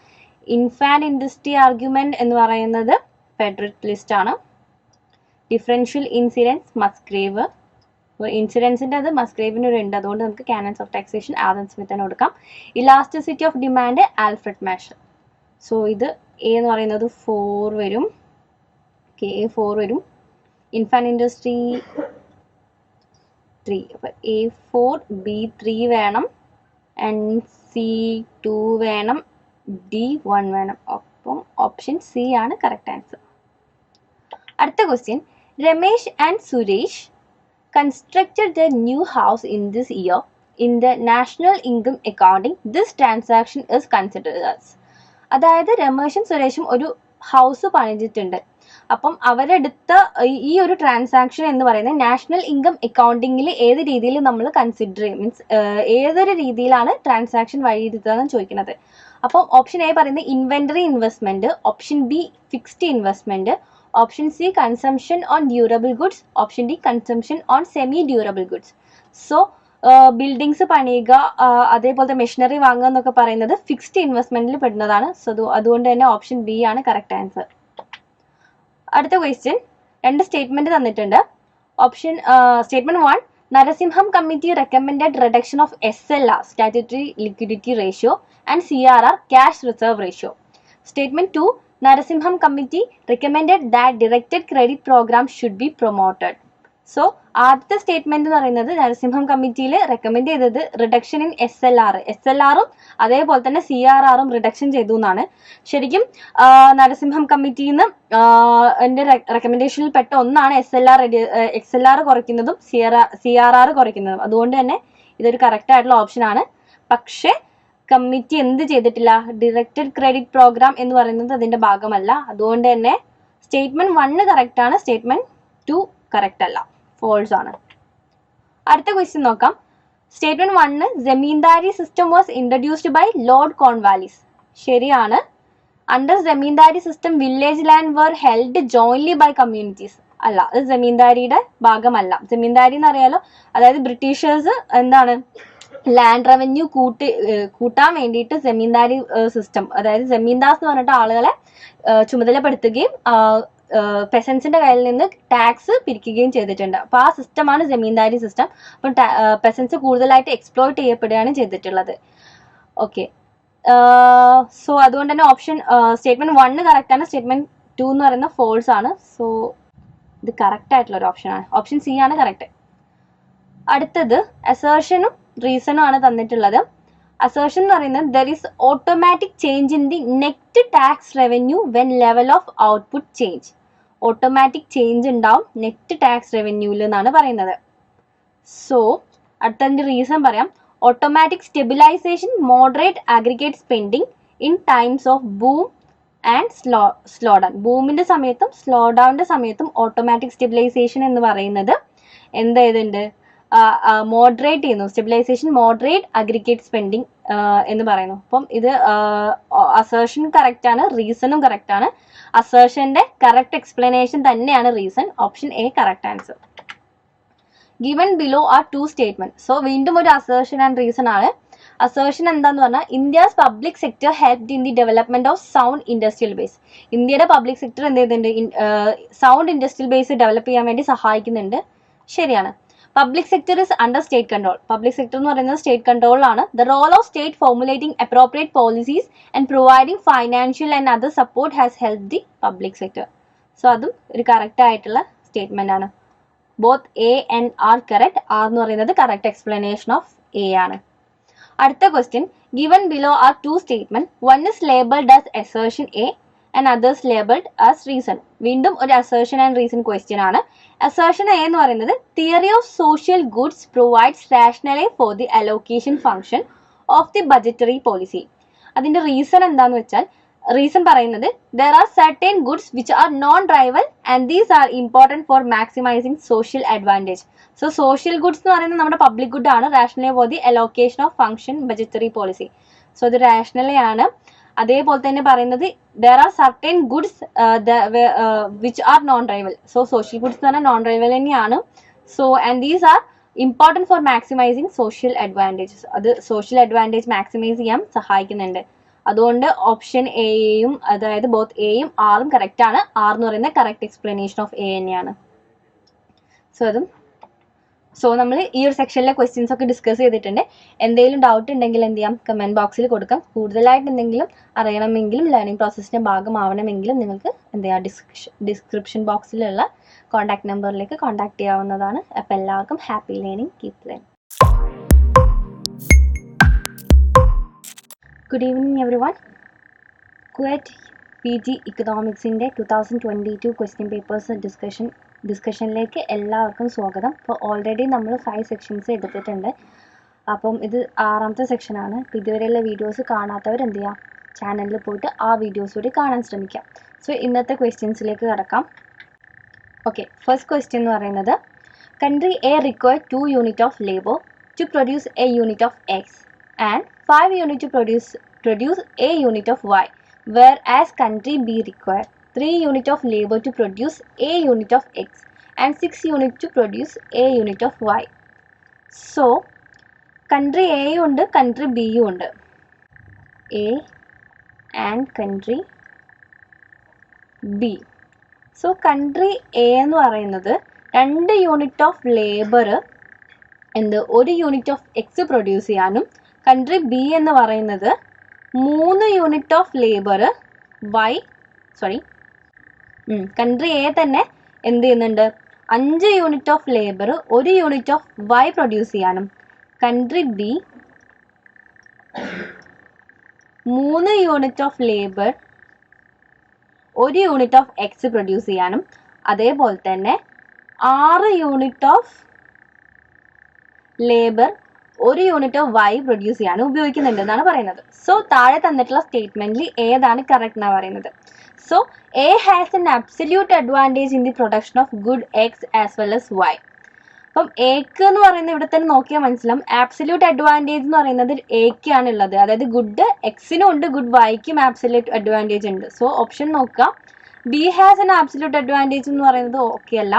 ഇൻഫാന്റ് ഇൻഡസ്ട്രി ആർഗ്യുമെന്റ് എന്ന് പറയുന്നത് ഫെഡറിക് ലിസ്റ്റ് ആണ്. Differential incidence Musgrave. ഇൻസിഡൻസിൻ്റെ അത് മസ്ഗ്രേവിന് ഒരു ഉണ്ട്, അതുകൊണ്ട് നമുക്ക് കാനൻസ് ഓഫ് ടാക്സേഷൻ ആദം സ്മിത്തിന് കൊടുക്കാം. Elasticity of demand Alfred Marshall. So ഇത് A എന്ന് പറയുന്നത് 4 വരും. ഓക്കെ, A4 വരും. Infant industry 3. അപ്പോൾ A4 B3 വേണം. NC2 വേണം, D1 വേണം. അപ്പം ഓപ്ഷൻ സി ആണ് കറക്റ്റ് ആൻസർ. അടുത്ത question, Ramesh and Suresh constructed their new house in this year. In the national income accounting, this transaction is considered as. അതായത് രമേശും സുരേഷും ഒരു ഹൗസ് പണിതിട്ടുണ്ട്. അപ്പം അവരെടുത്ത ഈ ഒരു ട്രാൻസാക്ഷൻ എന്ന് പറയുന്നത് നാഷണൽ ഇൻകം അക്കൗണ്ടിങ്ങിൽ ഏത് രീതിയിൽ നമ്മൾ കൺസിഡർ ചെയ്യും, മീൻസ് ഏതൊരു രീതിയിലാണ് ട്രാൻസാക്ഷൻ വഴിയിരുത്തുകയെന്ന് ചോദിക്കുന്നത്. അപ്പം ഓപ്ഷൻ എ പറയുന്നത് inventory investment, option be fixed investment, option C consumption on durable goods, option D consumption on semi durable goods. So buildings പണിയുക, അതേപോലത്തെ മെഷീനറി വാങ്ങുക എന്നൊക്കെ പറയുന്നത് ഫിക്സ്ഡ് ഇൻവെസ്റ്റ്മെന്റിൽ പെടുന്നതാണ്. സോ അതുകൊണ്ട് തന്നെ ഓപ്ഷൻ ബി ആണ് കറക്റ്റ് ആൻസർ. അടുത്ത ക്വസ്റ്റ്യൻ, 2 സ്റ്റേറ്റ്മെന്റ് തന്നിട്ടുണ്ട്. Option statement 1, Narasimham committee recommended reduction of SLR statutory liquidity ratio and CRR cash reserve ratio. Statement 2, Narasimham committee recommended that directed credit program should be promoted. So ആദ്യത്തെ സ്റ്റേറ്റ്മെന്റ് എന്ന് പറയുന്നത് നരസിംഹം കമ്മിറ്റിയിൽ റെക്കമെൻഡ് ചെയ്തത് റിഡക്ഷൻ ഇൻ SLR-ഉം അതേപോലെ തന്നെ CRR-ഉം റിഡക്ഷൻ ചെയ്തു എന്നാണ്. ശരിക്കും നരസിംഹം കമ്മിറ്റിയിൽ നിന്ന് എൻ്റെ റെക്കമെൻഡേഷനിൽ പെട്ട ഒന്നാണ് XLR കുറയ്ക്കുന്നതും CRR കുറയ്ക്കുന്നതും. അതുകൊണ്ട് തന്നെ ഇതൊരു കറക്റ്റ് ആയിട്ടുള്ള ഓപ്ഷൻ ആണ്. പക്ഷേ കമ്മിറ്റി എന്ത് ചെയ്തിട്ടില്ല, ഡിറക്റ്റഡ് ക്രെഡിറ്റ് പ്രോഗ്രാം എന്ന് പറയുന്നത് അതിന്റെ ഭാഗമല്ല. അതുകൊണ്ട് തന്നെ സ്റ്റേറ്റ്മെന്റ് 1 കറക്റ്റ് ആണ്, സ്റ്റേറ്റ്മെന്റ് 2 കറക്റ്റ് അല്ല, ഫോൾസ് ആണ്. അടുത്ത ക്വസ്റ്റ്യൻ നോക്കാം. Statement 1, zamindari system was introduced by lord Cornwallis. ശരിയാണ്. Under zamindari system village land were held jointly by communities. അല്ല, അത് ജമീന്ദാരിയുടെ ഭാഗമല്ല. ജമീന്ദാരി എന്ന് അറിയാലോ, അതായത് ബ്രിട്ടീഷേഴ്സ് എന്താണ് ലാൻഡ് റവന്യൂ കൂട്ടാൻ വേണ്ടിയിട്ട് ജമീന്ദാരി സിസ്റ്റം, അതായത് ജമീന്ദാസ് എന്ന് പറഞ്ഞിട്ട് ആളുകളെ ചുമതലപ്പെടുത്തുകയും പെസൻസിന്റെ കയ്യിൽ നിന്ന് ടാക്സ് പിരിക്കുകയും ചെയ്തിട്ടുണ്ട്. അപ്പൊ ആ സിസ്റ്റമാണ് ജമീന്ദാരി സിസ്റ്റം. അപ്പം പെസൻസ് കൂടുതലായിട്ട് എക്സ്പ്ലോയിറ്റ് ചെയ്യപ്പെടുകയാണ് ചെയ്തിട്ടുള്ളത്. ഓക്കെ, സോ അതുകൊണ്ട് തന്നെ ഓപ്ഷൻ സ്റ്റേറ്റ്മെന്റ് 1 കറക്റ്റ് ആണ്, സ്റ്റേറ്റ്മെന്റ് 2 എന്ന് പറയുന്ന ഫോൾസ് ആണ്. സോ ഇത് കറക്റ്റ് ആയിട്ടുള്ള ഒരു ഓപ്ഷൻ ആണ്, ഓപ്ഷൻ സി ആണ് കറക്റ്റ്. അടുത്തത് അസേർഷനും റീസണും ആണ് തന്നിട്ടുള്ളത്. അസേർഷൻ എന്ന് പറയുന്നത് there is automatic change in the net tax revenue when level of output change. Automatic change ഉണ്ടാവും നെറ്റ് ടാക്സ് റവന്യൂവിൽ എന്നാണ് പറയുന്നത്. സോ അടുത്തതിന്റെ റീസൺ പറയാം. Automatic stabilisation moderate aggregate spending in times of boom and slow down. ബൂമിന്റെ സമയത്തും സ്ലോ ഡൗണിന്റെ സമയത്തും ഓട്ടോമാറ്റിക് സ്റ്റെബിലൈസേഷൻ എന്ന് പറയുന്നത് എന്ത് ചെയ്തിട്ടുണ്ട്, മോഡറേറ്റ് ചെയ്യുന്നു. സ്റ്റെബിലൈസേഷൻ മോഡറേറ്റ് അഗ്രിഗേറ്റ് സ്പെൻഡിങ് എന്ന് പറയുന്നു. അപ്പം ഇത് അസേർഷൻ കറക്റ്റ് ആണ്, റീസണും കറക്റ്റ് ആണ്. അസേർഷന്റെ കറക്റ്റ് എക്സ്പ്ലനേഷൻ തന്നെയാണ് reason. Option A correct answer. Given below are 2 statement. So വീണ്ടും ഒരു അസേർഷൻ ആൻഡ് റീസൺ ആണ്. അസേർഷൻ എന്താന്ന് പറഞ്ഞാൽ India's public sector helped in the development of sound industrial base. ഇന്ത്യയുടെ പബ്ലിക് സെക്ടർ എന്ത് ചെയ്യുന്നുണ്ട്, സൗണ്ട് ഇൻഡസ്ട്രിയൽ ബേസ് ഡെവലപ്പ് ചെയ്യാൻ വേണ്ടി സഹായിക്കുന്നുണ്ട്. ശരിയാണ്. Public sector is under state control. Public sector എന്ന് പറയുന്നത് സ്റ്റേറ്റ് കൺട്രോളിലാണ്. The role of state formulating appropriate policies and providing financial and other support has help the public sector. So അതും ഒരു കറക്റ്റ് ആയിട്ടുള്ള സ്റ്റേറ്റ്മെന്റ് ആണ്. Both A and R correct. R എന്ന് പറയുന്നത് കറക്റ്റ് എക്സ്പ്ലനേഷൻ ഓഫ് എ ആണ്. അടുത്ത question, given below are 2 statement. 1 is labeled as assertion A and others labeled as reason. വീണ്ടും ഒരു assertion and reason question ആണ്. Assertion A എന്ന് പറയുന്നത് theory of social goods provides rationale for the allocation function of the budgetary policy. അതിന്റെ റീസൺ എന്താന്ന് വെച്ചാൽ, റീസൺ പറയുന്നത് there are certain goods which are non-rival and these are important for maximizing social advantage. So social goods എന്ന് പറയുന്നത് നമ്മുടെ പബ്ലിക് ഗുഡ് ആണ്. rationale for the allocation of function budgetary policy. So ഇത് rationale ആണ്. അതേപോലെ തന്നെ പറയുന്നത് there are certain goods which are non-rival. So social goods എന്ന് പറഞ്ഞാൽ non-rival തന്നെയാണ്. So and these are important for maximizing social advantages. അത് social advantage maximize ചെയ്യാൻ സഹായിക്കുന്നുണ്ട്. അതുകൊണ്ട് ഓപ്ഷൻ എയും, അതായത് ബോത്ത് എയും ആറും കറക്റ്റ് ആണ്. ആർ എന്ന് പറയുന്നത് കറക്റ്റ് എക്സ്പ്ലനേഷൻ ഓഫ് എ തന്നെയാണ്. സോ നമ്മൾ ഈ ഒരു സെക്ഷനിലെ ക്വസ്റ്റ്യൻസ് ഒക്കെ ഡിസ്കസ് ചെയ്തിട്ടുണ്ട്. എന്തെങ്കിലും ഡൗട്ട് ഉണ്ടെങ്കിൽ എന്ത് ചെയ്യാം, കമന്റ് ബോക്സിൽ കൊടുക്കാം. കൂടുതലായിട്ട് എന്തെങ്കിലും അറിയണമെങ്കിലും ലേണിംഗ് പ്രോസസ്സിന്റെ ഭാഗമാവണമെങ്കിലും നിങ്ങൾക്ക് എന്ത് ചെയ്യാം, ഡിസ്ക്രിപ്ഷൻ ബോക്സിലുള്ള കോൺടാക്ട് നമ്പറിലേക്ക് കോൺടാക്ട് ചെയ്യാവുന്നതാണ്. അപ്പോൾ എല്ലാവർക്കും happy learning, keep learning. Good evening everyone. CUET PG Economicsന്റെ 2022 ക്വസ്റ്റ്യൻ പേപ്പേഴ്സ് ഡിസ്കഷനിലേക്ക് എല്ലാവർക്കും സ്വാഗതം. അപ്പോൾ ഓൾറെഡി നമ്മൾ 5 സെക്ഷൻസ് എടുത്തിട്ടുണ്ട്. അപ്പം ഇത് 6ാമത്തെ സെക്ഷനാണ്. അപ്പോൾ ഇതുവരെയുള്ള വീഡിയോസ് കാണാത്തവർ എന്ത് ചെയ്യുക, ചാനലിൽ പോയിട്ട് ആ വീഡിയോസ് കൂടി കാണാൻ ശ്രമിക്കാം. സോ ഇന്നത്തെ ക്വസ്റ്റ്യൻസിലേക്ക് കടക്കാം. ഓക്കെ, ഫസ്റ്റ് ക്വസ്റ്റ്യൻ എന്ന് പറയുന്നത് country A require 2 unit of labour to produce a unit of X and 5 units to produce a unit of y, whereas country B require 3 units of labor to produce a unit of x and 6 units to produce a unit of y. So country A ഉണ്ട്, country B ഉണ്ട്. A and country B. So country A എന്ന് പറയുന്നത് 2 യൂണിറ്റ് ഓഫ് ലേബർ ഒരു യൂണിറ്റ് ഓഫ് എക്സ് പ്രൊഡ്യൂസ് ചെയ്യാനും കൺട്രി ബി എന്ന് പറയുന്നത് 3 unit of labour country A തന്നെ എന്ത് ചെയ്യുന്നുണ്ട്, 5 unit of labour 1 unit of Y produce ചെയ്യാനും country B 3 unit of labour 1 unit of X produce ചെയ്യാനും അതേപോലെ തന്നെ 6 unit of labour 1 unit of Y produce ചെയ്യാനും ഉപയോഗിക്കുന്നുണ്ട് എന്നാണ് പറയുന്നത്. സോ താഴെ തന്നിട്ടുള്ള സ്റ്റേറ്റ്മെന്റിൽ ഏതാണ് കറക്റ്റ് എന്നാണ് പറയുന്നത്. So A has an absolute advantage in the production of good X as well as Y. അപ്പം എക്ക് എന്ന് പറയുന്നത് ഇവിടെ തന്നെ നോക്കിയാൽ മനസ്സിലാവും, ആബ്സല്യൂട്ട് അഡ്വാൻറ്റേജ് എന്ന് പറയുന്നത് എക്കാണ് ഉള്ളത്. അതായത് ഗുഡ് എക്സിനും ഉണ്ട്, ഗുഡ് വൈക്കും ആബ്സല്യൂട്ട് അഡ്വാൻറ്റേജ് ഉണ്ട്. സോ ഓപ്ഷൻ നോക്കുക. B has N absolute advantage എന്ന് പറയുന്നത് ഓക്കെ അല്ല.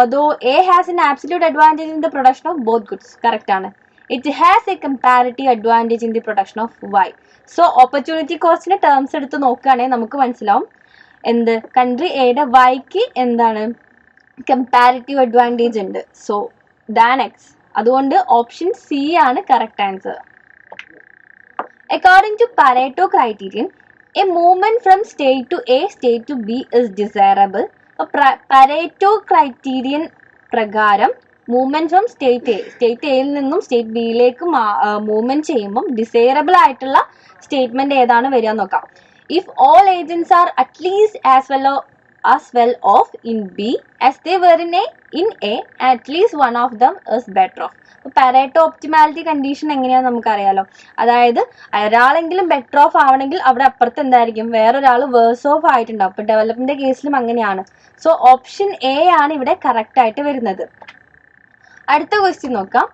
Though A has an absolute advantage in the production of both goods, correct ആണ്. It has a comparative advantage in the production of Y. So opportunity costന്റെ ടേംസ് എടുത്ത് നോക്കുകയാണെങ്കിൽ നമുക്ക് മനസ്സിലാവും എന്ത്, കൺട്രി എയുടെ വൈക്ക് എന്താണ് കമ്പാരിറ്റീവ് അഡ്വാൻറ്റേജ് ഉണ്ട്. So than X. അതുകൊണ്ട് ഓപ്ഷൻ സി ആണ് correct answer. According to Pareto criterion, a movement from state to A, state to B is desirable. Pareto criterion പ്രകാരം മൂവ്മെന്റ് ഫ്രം സ്റ്റേറ്റ് എയിൽ നിന്നും സ്റ്റേറ്റ് ബിയിലേക്ക് മൂവ്മെന്റ് ചെയ്യുമ്പോൾ ഡിസൈറബിൾ ആയിട്ടുള്ള സ്റ്റേറ്റ്മെന്റ് ഏതാണ് വരിക നോക്കാം. If all agents are at least as well off in B as they were in A, at least one of them is better off. Pareto optimality condition എങ്ങനെയാണെന്ന് നമുക്കറിയാലോ. അതായത് ഒരാളെങ്കിലും ബെറ്റർ ഓഫ് ആവണമെങ്കിൽ അവിടെ അപ്പുറത്ത് എന്തായിരിക്കും, വേറൊരാൾ വേഴ്സ് ഓഫ് ആയിട്ടുണ്ടാവും. ഇപ്പൊ ഡെവലപ്മെന്റ് കേസിലും അങ്ങനെയാണ്. സോ ഓപ്ഷൻ എ ആണ് ഇവിടെ കറക്റ്റ് ആയിട്ട് വരുന്നത്. അടുത്ത ക്വസ്റ്റ്യൻ നോക്കാം.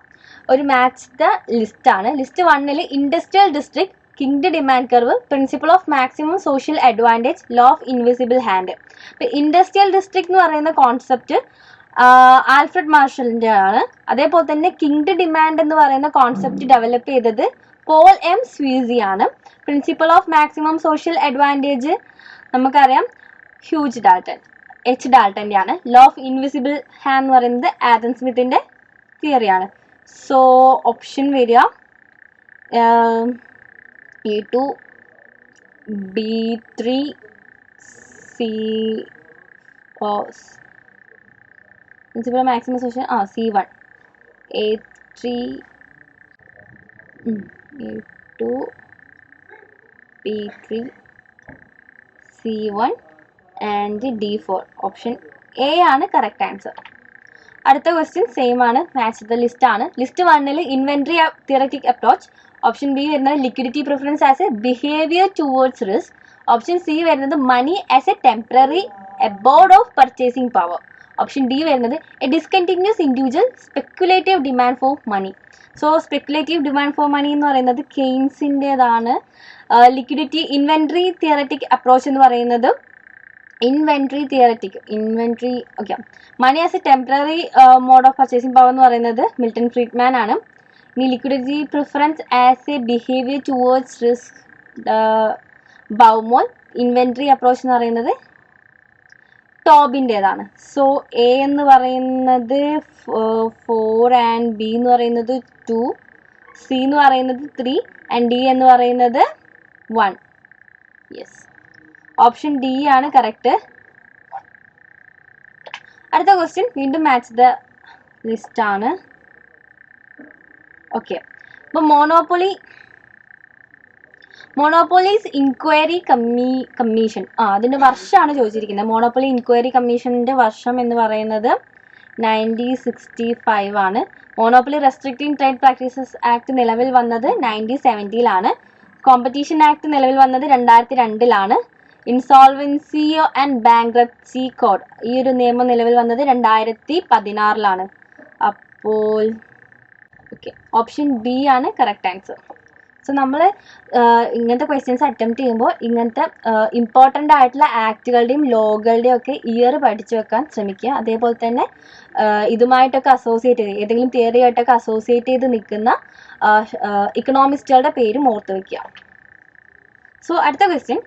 ഒരു മാച്ച് ദ ലിസ്റ്റ് ആണ്. List 1 industrial district, kinked demand curve, principle of maximum social advantage, law of invisible hand. ഇപ്പൊ ഇൻഡസ്ട്രിയൽ ഡിസ്ട്രിക്ട് എന്ന് പറയുന്ന കോൺസെപ്റ്റ് ആൽഫ്രഡ് മാർഷലിന്റെ ആണ്. അതേപോലെ തന്നെ കിങ്ഡ് ഡിമാൻഡ് എന്ന് പറയുന്ന കോൺസെപ്റ്റ് ഡെവലപ്പ് ചെയ്തത് പോൾ എം സ്വീസി ആണ്. Principle of maximum social advantage നമുക്കറിയാം എച്ച് ഡാൾട്ടന്റെ ആണ്. ലോ ഓഫ് ഇൻവിസിബിൾ ഹാൻഡ് എന്ന് പറയുന്നത് ആദം സ്മിത്തിന്റെ തിയറിയാണ്. സോ ഓപ്ഷൻ വരിക A2, B3, C, principal maximum social C1, A3, A2, B3, C1 and D4. Option A ആണ് കറക്റ്റ് ആൻസർ. അടുത്ത ക്വസ്റ്റ്യൻ സെയിം ആണ്, മാച്ച് ദ ലിസ്റ്റ് ആണ്. List 1 inventory theoretic approach. Option B വരുന്നത് liquidity preference as a behaviour towards risk. Option C വരുന്നത് money as a temporary abode of purchasing power. Option D വരുന്നത് a discontinuous individual speculative demand for money. So speculative demand for money എന്ന് പറയുന്നത് കെയ്ൻസിൻ്റെതാണ്. ലിക്വിഡിറ്റി ഇൻവെന്ററി തിയററ്റിക് അപ്രോച്ച് എന്ന് പറയുന്നത് okay. Money as a temporary mode of purchasing power എന്ന് പറയുന്നത് മിൽട്ടൺ ഫ്രീഡ്മാൻ ആണ്. ഇനി liquidity preference as a behaviour towards risk, Baumol. Inventory approach എന്ന് പറയുന്നത് ടോബിൻ്റെതാണ്. സോ എ എന്ന് പറയുന്നത് 4 ആൻഡ് ബി എന്ന് പറയുന്നത് 2, സി എന്ന് പറയുന്നത് 3 ആൻഡ് ഡി എന്ന് പറയുന്നത് 1. യെസ്, ഓപ്ഷൻ ഡി ആണ് കറക്റ്റ്. അടുത്ത ക്വസ്റ്റ്യൻ വീണ്ടും മാച്ച് ദ ലിസ്റ്റ് ആണ്. ഓക്കെ, അപ്പോൾ മോണോപ്പൊളി മോണോപ്പൊളീസ് ഇൻക്വയറി കമ്മീഷൻ അതിൻ്റെ വർഷമാണ് ചോദിച്ചിരിക്കുന്നത്. മോണോപ്പൊളി ഇൻക്വയറി കമ്മീഷൻ്റെ വർഷം എന്ന് പറയുന്നത് 1965 ആണ്. Monopoly restricting trade practices act നിലവിൽ വന്നത് 1970 കോമ്പറ്റീഷൻ ആക്ട് നിലവിൽ വന്നത് 2002 ഇൻസോൾവൻസി ആൻഡ് ബാങ്ക്രപ്സി കോഡ് ഈ ഒരു നിയമം നിലവിൽ വന്നത് 2016 അപ്പോൾ ഓക്കെ, ഓപ്ഷൻ ബി ആണ് കറക്റ്റ് ആൻസർ. സോ നമ്മൾ ഇങ്ങനത്തെ ക്വസ്റ്റ്യൻസ് അറ്റംപ്റ്റ് ചെയ്യുമ്പോൾ ഇങ്ങനത്തെ ഇമ്പോർട്ടൻ്റ് ആയിട്ടുള്ള ആക്റ്റുകളുടെയും ലോകളുടെയും ഒക്കെ ഇയർ പഠിച്ചു വെക്കാൻ ശ്രമിക്കുക. അതേപോലെ തന്നെ ഇതുമായിട്ടൊക്കെ അസോസിയേറ്റ് ചെയ്ത് ഏതെങ്കിലും തിയറി ആയിട്ടൊക്കെ അസോസിയേറ്റ് ചെയ്ത് നിൽക്കുന്ന ഇക്കണോമിസ്റ്റുകളുടെ പേരും ഓർത്ത് വയ്ക്കുക. സോ അടുത്ത question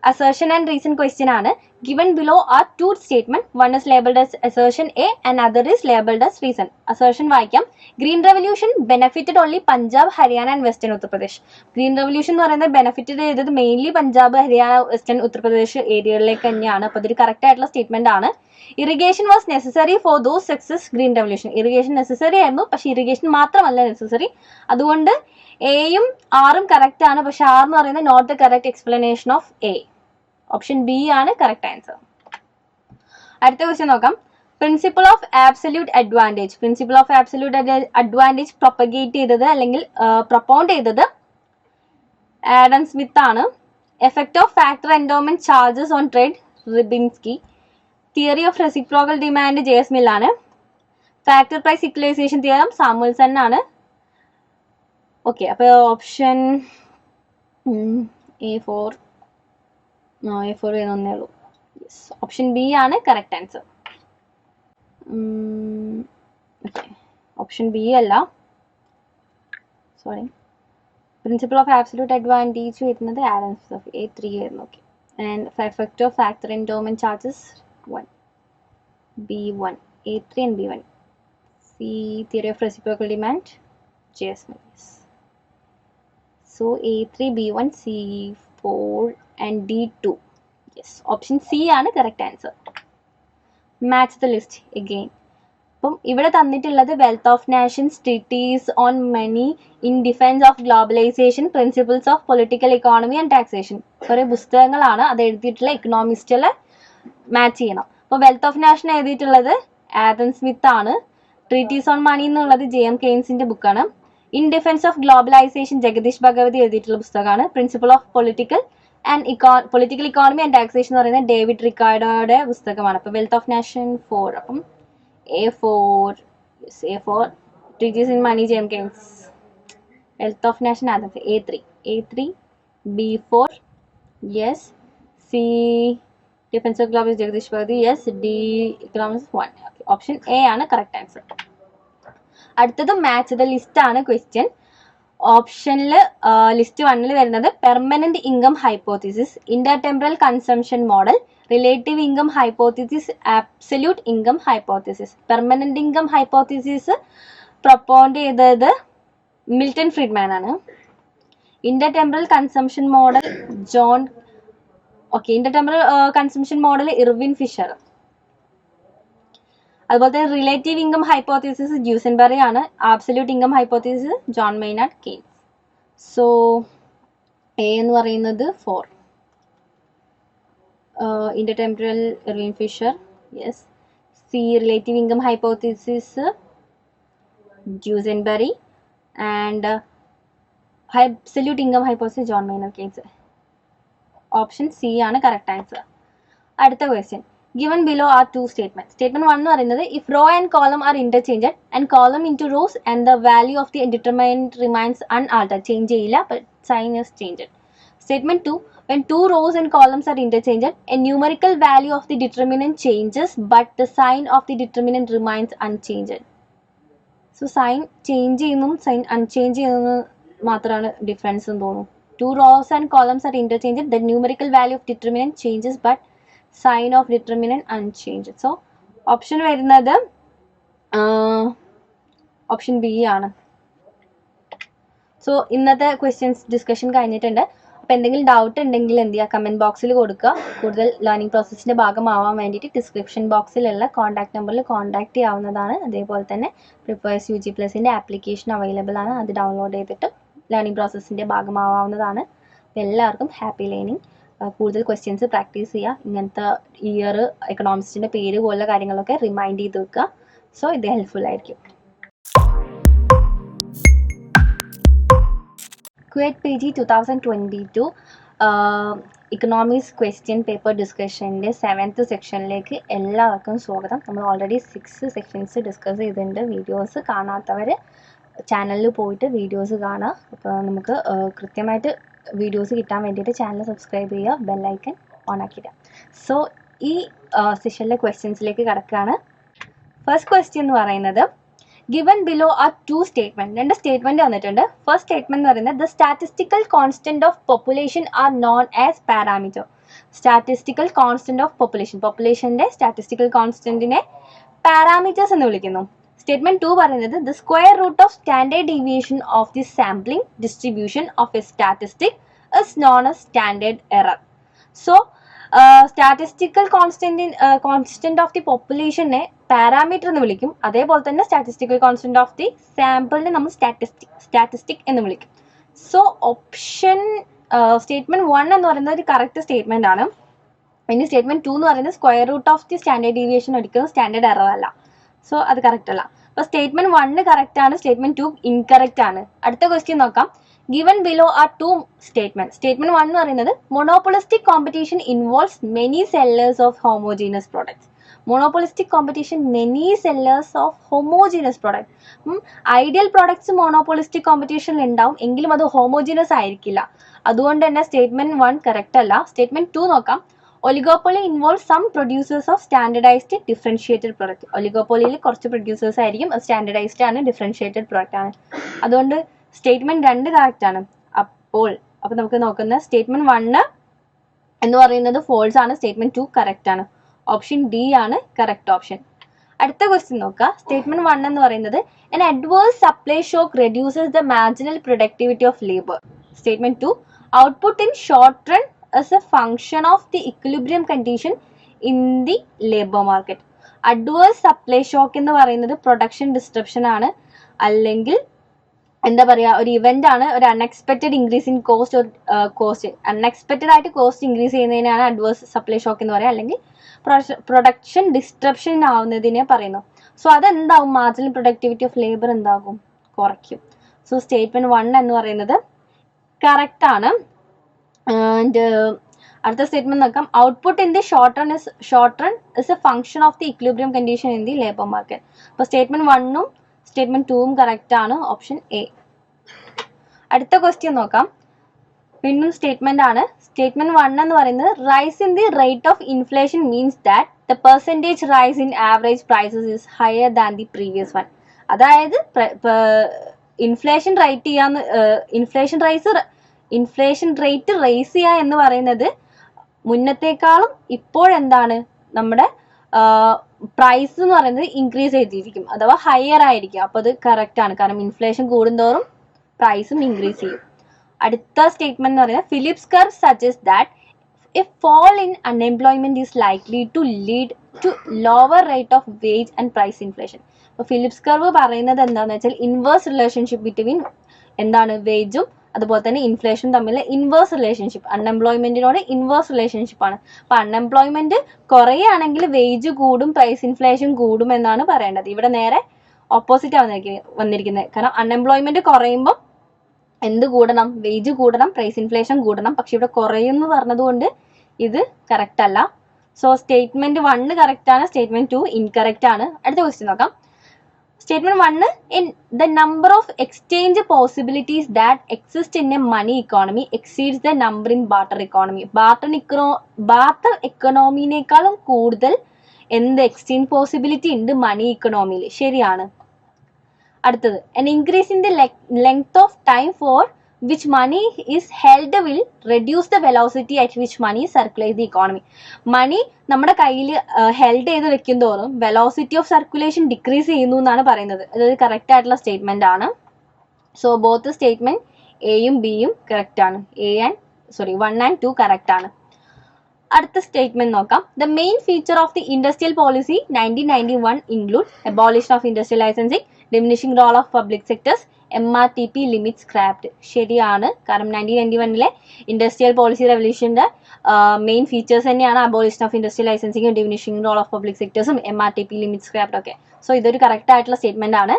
assertion and reason question ആണ്. Given below are two statement. One is labeled as assertion A and other is labeled as reason. Assertion വായിക്കാം. Green Revolution benefited only Punjab, Haryana and Western Uttar Pradesh. Green Revolution എന്ന് പറയുന്നത് ബെനിഫിറ്റഡ് ചെയ്തത് മെയിൻലി പഞ്ചാബ്, ഹരിയാന, വെസ്റ്റേൺ ഉത്തർപ്രദേശ് ഏരിയകളിലേക്ക് തന്നെയാണ്. അപ്പോൾ ഇതൊരു കറക്റ്റ് ആയിട്ടുള്ള സ്റ്റേറ്റ്മെന്റ് ആണ്. Irrigation was necessary for those success green revolution. Irrigation necessary ആയിരുന്നു, പക്ഷെ ഇറിഗേഷൻ മാത്രമല്ല നെസസറി. അതുകൊണ്ട് എയും ആറും കറക്റ്റ് ആണ്, പക്ഷെ ആർ എന്ന് പറയുന്നത് not the correct explanation of A. Option B ആണ് കറക്റ്റ് ആൻസർ. അടുത്ത ക്വസ്റ്റ്യൻ നോക്കാം. Principle of absolute advantage. Principle of absolute advantage propagate ചെയ്തത് അല്ലെങ്കിൽ പ്രൊപ്പൗണ്ട് ചെയ്തത് ആഡം സ്മിത്ത് ആണ്. Effect of factor endowment charges on trade Rybczynski. Theory of reciprocal demand ജെഎസ് മിൽ ആണ്. Factor price equalisation theorem Samuelson ആണ്. ഓക്കെ, അപ്പോൾ ഓപ്ഷൻ A4 വേണമെന്നേ ഉള്ളൂ. യെസ്, ഓപ്ഷൻ ബി ആണ് correct answer. Okay, option B അല്ല, sorry. Principle of absolute advantage വരുന്നത് ആഡം സ്മിത്ത് A3 ആയിരുന്നു. Okay, and effect of factor endowment charges 1 B1 A3 and B1. C theory of reciprocal demand JS Mill. So A3 B1 C4 and D2. Yes, option C ആണ് correct answer. Match the list again. അപ്പം ഇവിടെ തന്നിട്ടുള്ളത് wealth of nations, treatise on money in defence of globalisation, principles of political economy and taxation. കുറേ പുസ്തകങ്ങളാണ്, അത് എഴുതിയിട്ടുള്ള ഇക്കണോമിസ്റ്റുകളെ മാച്ച് ചെയ്യണം. അപ്പോൾ വെൽത്ത് ഓഫ് നാഷൻ എഴുതിയിട്ടുള്ളത് ആഡം സ്മിത്ത് ആണ്. ട്രീറ്റീസ് ഓൺ മണി എന്നുള്ളത് JM കെയ്ൻസിന്റെ ബുക്കാണ്. In defence of globalisation Jagdish Bhagwati എഴുതിയിട്ടുള്ള പുസ്തകമാണ്. Principle of political economy and taxation എന്ന് പറയുന്നത് ഡേവിഡ് റിക്കാർഡോയുടെ പുസ്തകമാണ്. അപ്പോൾ വെൽത്ത് ഓഫ് നാഷൻ 4. അപ്പം A4 treatise in money JM Keynes. Wealth of nation ആദ്യത്തെ A3 B4 yes. C defence of global Jagdish Bhagwati yes. D economics 1. Option A ആണ് കറക്റ്റ് ആൻസർ. അടുത്തത് മാച്ച് ദ ലിസ്റ്റ് ആണ് ക്വസ്റ്റ്യൻ. ഓപ്ഷനിൽ ലിസ്റ്റ് 1 വരുന്നത് permanent income hypothesis, intertemporal consumption model, relative income hypothesis, absolute income hypothesis. Permanent income hypothesis propound ചെയ്തത് മിൽട്ടൺ ഫ്രീഡ്മാൻ ആണ്. Intertemporal consumption model intertemporal consumption model Irving Fisher. അതുപോലെ തന്നെ റിലേറ്റീവ് ഇൻകം ഹൈപ്പോത്തിസിസ് ഡ്യൂസൻബറി ആണ്. Absolute income hypothesis John Maynard Keynes. So A എന്ന് പറയുന്നത് 4. Intertemporal Irving Fisher yes. C relative income hypothesis Duesenberry and absolute income hypothesis John Maynard Keynes. Option C ആണ് കറക്റ്റ് ആൻസർ. അടുത്ത question. Given below are two statements. Statement 1 എന്ന് പറയുന്നത് if row and column are interchanged and column into rows and the value of the determinant remains unaltered. Change ചെയ്യില്ല, but sign is changed. Statement 2, when two rows and columns are interchanged, a numerical value of the determinant changes but the sign of the determinant remains unchanged. So sign change ചെയ്യുന്നതും sign unchange ചെയ്യുന്നതും മാത്രമാണ് ഡിഫറൻസ് എന്ന് തോന്നുന്നു. Two rows and columns are interchanged, the numerical value of determinant changes but sign of determinant unchanged. So option വരുന്നത് ഓപ്ഷൻ ബി ആണ്. സോ ഇന്നത്തെ ക്വസ്റ്റ്യൻസ് ഡിസ്കഷൻ കഴിഞ്ഞിട്ടുണ്ട്. അപ്പോൾ എന്തെങ്കിലും ഡൗട്ട് ഉണ്ടെങ്കിൽ എന്ത് ചെയ്യുക, കമൻറ്റ് ബോക്സിൽ കൊടുക്കുക. കൂടുതൽ ലേണിംഗ് പ്രോസസ്സിൻ്റെ ഭാഗമാവാൻ വേണ്ടിയിട്ട് ഡിസ്ക്രിപ്ഷൻ ബോക്സിലുള്ള കോൺടാക്ട് നമ്പറിൽ കോൺടാക്ട് ചെയ്യാവുന്നതാണ്. അതേപോലെ തന്നെ പ്രിപ്വൈസ് UG+ൻ്റെ ആപ്ലിക്കേഷൻ അവൈലബിൾ ആണ്. അത് ഡൗൺലോഡ് ചെയ്തിട്ട് ലേണിംഗ് പ്രോസസ്സിൻ്റെ ഭാഗമാവാവുന്നതാണ്. എല്ലാവർക്കും ഹാപ്പി ലേണിംഗ്. കൂടുതൽ ക്വസ്റ്റ്യൻസ് പ്രാക്ടീസ് ചെയ്യുക. ഇങ്ങനത്തെ ഇയർ എക്കണോമിസ്റ്റിൻ്റെ പേര് പോലുള്ള കാര്യങ്ങളൊക്കെ റിമൈൻഡ് ചെയ്ത് വെക്കുക. സോ ഇത് ഹെൽപ്ഫുൾ ആയിരിക്കും. CUET PG 2022 economics question paper ഡിസ്കഷൻ്റെ 7th സെക്ഷനിലേക്ക് എല്ലാവർക്കും സ്വാഗതം. നമ്മൾ ഓൾറെഡി 6 സെക്ഷൻസ് ഡിസ്കസ് ചെയ്തിട്ടുണ്ട്. വീഡിയോസ് കാണാത്തവർ ചാനലിൽ പോയിട്ട് വീഡിയോസ് കാണുക. അപ്പോൾ നമുക്ക് കൃത്യമായിട്ട് വീഡിയോസ് കിട്ടാൻ വേണ്ടിയിട്ട് ചാനൽ സബ്സ്ക്രൈബ് ചെയ്യുക, ബെല്ലൈക്കൺ ഓൺ ആക്കിയിടുക. സോ ഈ സെഷനിലെ ക്വസ്റ്റ്യൻസിലേക്ക് കിടക്കുകയാണ്. ഫസ്റ്റ് ക്വസ്റ്റ്യൻ എന്ന് പറയുന്നത് given below are two statements. രണ്ട് സ്റ്റേറ്റ്മെൻറ്റ് തന്നിട്ടുണ്ട്. ഫസ്റ്റ് സ്റ്റേറ്റ്മെൻറ്റ് എന്ന് പറയുന്നത് the statistical constant of population are known as parameter. Statistical constant of population. പോപ്പുലേഷൻ്റെ statistical constantനെ പാരാമീറ്റേഴ്സ് എന്ന് വിളിക്കുന്നു. സ്റ്റേറ്റ്മെൻറ്റ് 2 പറയുന്നത് the square root of standard deviation of the sampling distribution of a statistic is known as standard error. So statistical constant of the പോപ്പുലേഷനെ പാരാമീറ്റർ എന്ന് വിളിക്കും. അതേപോലെ തന്നെ സ്റ്റാറ്റിസ്റ്റിക്കൽ കോൺസ്റ്റന്റ് ഓഫ് ദി സാമ്പിളിനെ നമ്മൾ സ്റ്റാറ്റിസ്റ്റിക് എന്ന് വിളിക്കും. സോ ഓപ്ഷൻ സ്റ്റേറ്റ്മെന്റ് 1 എന്ന് പറയുന്നത് ഒരു കറക്റ്റ് സ്റ്റേറ്റ്മെന്റ് ആണ്. ഇനി സ്റ്റേറ്റ്മെന്റ് 2 എന്ന് പറയുന്നത് square root of the standard deviation ഒരിക്കലും സ്റ്റാൻഡേർഡ് എറർ അല്ല. സോ അത് കറക്റ്റ് അല്ല. അപ്പോൾ സ്റ്റേറ്റ്മെന്റ് 1 കറക്റ്റ് ആണ്, സ്റ്റേറ്റ്മെന്റ് 2 ഇൻകറക്റ്റ് ആണ്. അടുത്ത ക്വസ്റ്റ്യൻ നോക്കാം. Given below are two statements. Statement 1 എന്ന് പറയുന്നത് monopolistic competition involves many sellers of homogeneous products. Monopolistic competition, many sellers of homogeneous products. Ideal products monopolistic competition ഉണ്ടാവും, എങ്കിലും അത് homogeneous ആയിരിക്കില്ല. അതുകൊണ്ട് തന്നെ സ്റ്റേറ്റ്മെന്റ് 1 കറക്റ്റ് അല്ല. സ്റ്റേറ്റ്മെന്റ് 2 നോക്കാം. Oligopoly involve some producers of standardised differentiated product. ഒലിഗോപ്പൊളിയിൽ കുറച്ച് പ്രൊഡ്യൂസേഴ്സ് ആയിരിക്കും, സ്റ്റാൻഡർഡൈസ്ഡ് ആണ്, ഡിഫറൻഷിയേറ്റഡ് പ്രൊഡക്റ്റ് ആണ്. അതുകൊണ്ട് സ്റ്റേറ്റ്മെന്റ് 2 കറക്റ്റ് ആണ്. അപ്പോൾ നമുക്ക് നോക്കുന്ന സ്റ്റേറ്റ്മെന്റ് 1 എന്ന് പറയുന്നത് ഫോൾസ് ആണ്, സ്റ്റേറ്റ്മെന്റ് 2 കറക്റ്റ് ആണ്. ഓപ്ഷൻ ഡി ആണ് കറക്റ്റ് ഓപ്ഷൻ. അടുത്ത ക്വസ്റ്റ്യൻ നോക്കുക. സ്റ്റേറ്റ്മെന്റ് 1 എന്ന് പറയുന്നത് an adverse supply shock reduces the marginal productivity of labor. Statement 2 output in short run as a function of the equilibrium condition in the labor market. adverse supply shock എന്ന് പറയുന്നത് പ്രൊഡക്ഷൻ ഡിസ്ട്രപ്ഷൻ ആണ്, അല്ലെങ്കിൽ എന്താ പറയുക, ഒരു ഇവന്റ് ആണ്, ഒരു unexpected increase in cost unexpected ആയിട്ട് കോസ്റ്റ് ഇൻക്രീസ് ചെയ്യുന്നതിനാണ് അഡ്വേഴ്സ് സപ്ലൈ ഷോക്ക് എന്ന് പറയുക, അല്ലെങ്കിൽ പ്രൊഡക്ഷൻ ഡിസ്ട്രപ്ഷൻ ആവുന്നതിനെ പറയുന്നു. സോ അതെന്താവും, മാർജിനൽ പ്രൊഡക്ടിവിറ്റി ഓഫ് ലേബർ എന്താകും, കുറയ്ക്കും. സോ സ്റ്റേറ്റ്മെന്റ് 1 എന്ന് പറയുന്നത് കറക്റ്റ് ആണ്. ആൻഡ് അടുത്ത സ്റ്റേറ്റ്മെന്റ് നോക്കാം. Output in the short run is a function of the equilibrium condition in the labour market. അപ്പോൾ സ്റ്റേറ്റ്മെന്റ് 1ഉം സ്റ്റേറ്റ്മെന്റ് 2ഉം കറക്റ്റ് ആണ്, ഓപ്ഷൻ എ. അടുത്ത ക്വസ്റ്റ്യൻ നോക്കാം. വീണ്ടും സ്റ്റേറ്റ്മെന്റ് ആണ്. സ്റ്റേറ്റ്മെന്റ് 1 എന്ന് പറയുന്നത് rise in the rate of inflation means that the percentage rise in average prices is higher than the previous one. അതായത് ഇൻഫ്ലേഷൻ റേറ്റ് റൈസ് ചെയ്യുക എന്ന് പറയുന്നത് മുന്നത്തേക്കാളും ഇപ്പോഴെന്താണ് നമ്മുടെ പ്രൈസ് എന്ന് പറയുന്നത് ഇൻക്രീസ് ചെയ്തിരിക്കും, അഥവാ ഹയർ ആയിരിക്കും. അപ്പോൾ അത് കറക്റ്റ് ആണ്, കാരണം ഇൻഫ്ലേഷൻ കൂടുന്തോറും പ്രൈസും ഇൻക്രീസ് ചെയ്യും. അടുത്ത സ്റ്റേറ്റ്മെന്റ് എന്ന് പറയുന്നത് Phillips curve suggest that A fall in unemployment is likely to lead to lower rate of wage and price inflation. അപ്പോൾ ഫിലിപ്സ് കർവ് പറയുന്നത് എന്താണെന്ന് വെച്ചാൽ ഇൻവേഴ്സ് റിലേഷൻഷിപ്പ് ബിറ്റ്വീൻ എന്താണ് വേജും അതുപോലെ തന്നെ ഇൻഫ്ലേഷൻ തമ്മിൽ ഇൻവേഴ്സ് റിലേഷൻഷിപ്പ്, അൺഎംപ്ലോയ്മെന്റിനോട് ഇൻവേഴ്സ് റിലേഷൻഷിപ്പ് ആണ്. അപ്പൊ അൺഎംപ്ലോയ്മെന്റ് കുറയുകയാണെങ്കിൽ വേജ് കൂടും, പ്രൈസ് ഇൻഫ്ലേഷൻ കൂടും എന്നാണ് പറയേണ്ടത്. ഇവിടെ നേരെ ഓപ്പോസിറ്റ് ആണ് വന്നിരിക്കുന്നത്. കാരണം അൺഎംപ്ലോയ്മെന്റ് കുറയുമ്പോൾ എന്ത് കൂടണം, വേജ് കൂടണം, പ്രൈസ് ഇൻഫ്ലേഷൻ കൂടണം. പക്ഷെ ഇവിടെ കുറയുമെന്ന് പറഞ്ഞതുകൊണ്ട് ഇത് കറക്റ്റ് അല്ല. സോ സ്റ്റേറ്റ്മെന്റ് 1 കറക്റ്റ് ആണ്, സ്റ്റേറ്റ്മെന്റ് 2 ഇൻകറക്റ്റ് ആണ്. അടുത്ത ക്വസ്റ്റ്യൻ നോക്കാം. Statement 1 in the number of exchange possibilities that exist in a money economy exceeds the number in barter economy. barter economy-നേക്കാളും കൂടുതൽ എന്ത് എക്സ്ചേഞ്ച് പോസിബിലിറ്റി ഉണ്ട് മണി ഇക്കണോമിയിൽ. ശരിയാണ്. അടുത്തത് an increase in the length of time for which money is held will reduce the velocity at which money circulates the economy. മണി നമ്മുടെ കയ്യിൽ ഹെൽഡ് ചെയ്ത് വെക്കും തോറും വെലോസിറ്റി ഓഫ് സർക്കുലേഷൻ ഡിക്രീസ് ചെയ്യുന്നു എന്നാണ് പറയുന്നത്. അതായത് കറക്റ്റ് ആയിട്ടുള്ള സ്റ്റേറ്റ്മെന്റ് ആണ്. സോ ബോത്ത് സ്റ്റേറ്റ്മെന്റ് എയും ബിയും കറക്റ്റ് ആണ്. 1 and 2 കറക്റ്റ് ആണ്. അടുത്ത സ്റ്റേറ്റ്മെന്റ് നോക്കാം. The main feature of the industrial policy 1991 include abolition of industrial licensing, diminishing role of public sectors, MRTP limit scrapped. ശരിയാണ്. കാരണം 1991 ഇൻഡസ്ട്രിയൽ പോളിസി റെവല്യൂഷന്റെ മെയിൻ ഫീച്ചേഴ്സ് തന്നെയാണ് abolition of industrial licensing, diminishing role of public സെക്ടേഴ്സും MRTP ലിമിറ്റ് സ്ക്രാപ്ഡ് ഒക്കെ. സോ ഇതൊരു കറക്റ്റ് ആയിട്ടുള്ള സ്റ്റേറ്റ്മെന്റ് ആണ്.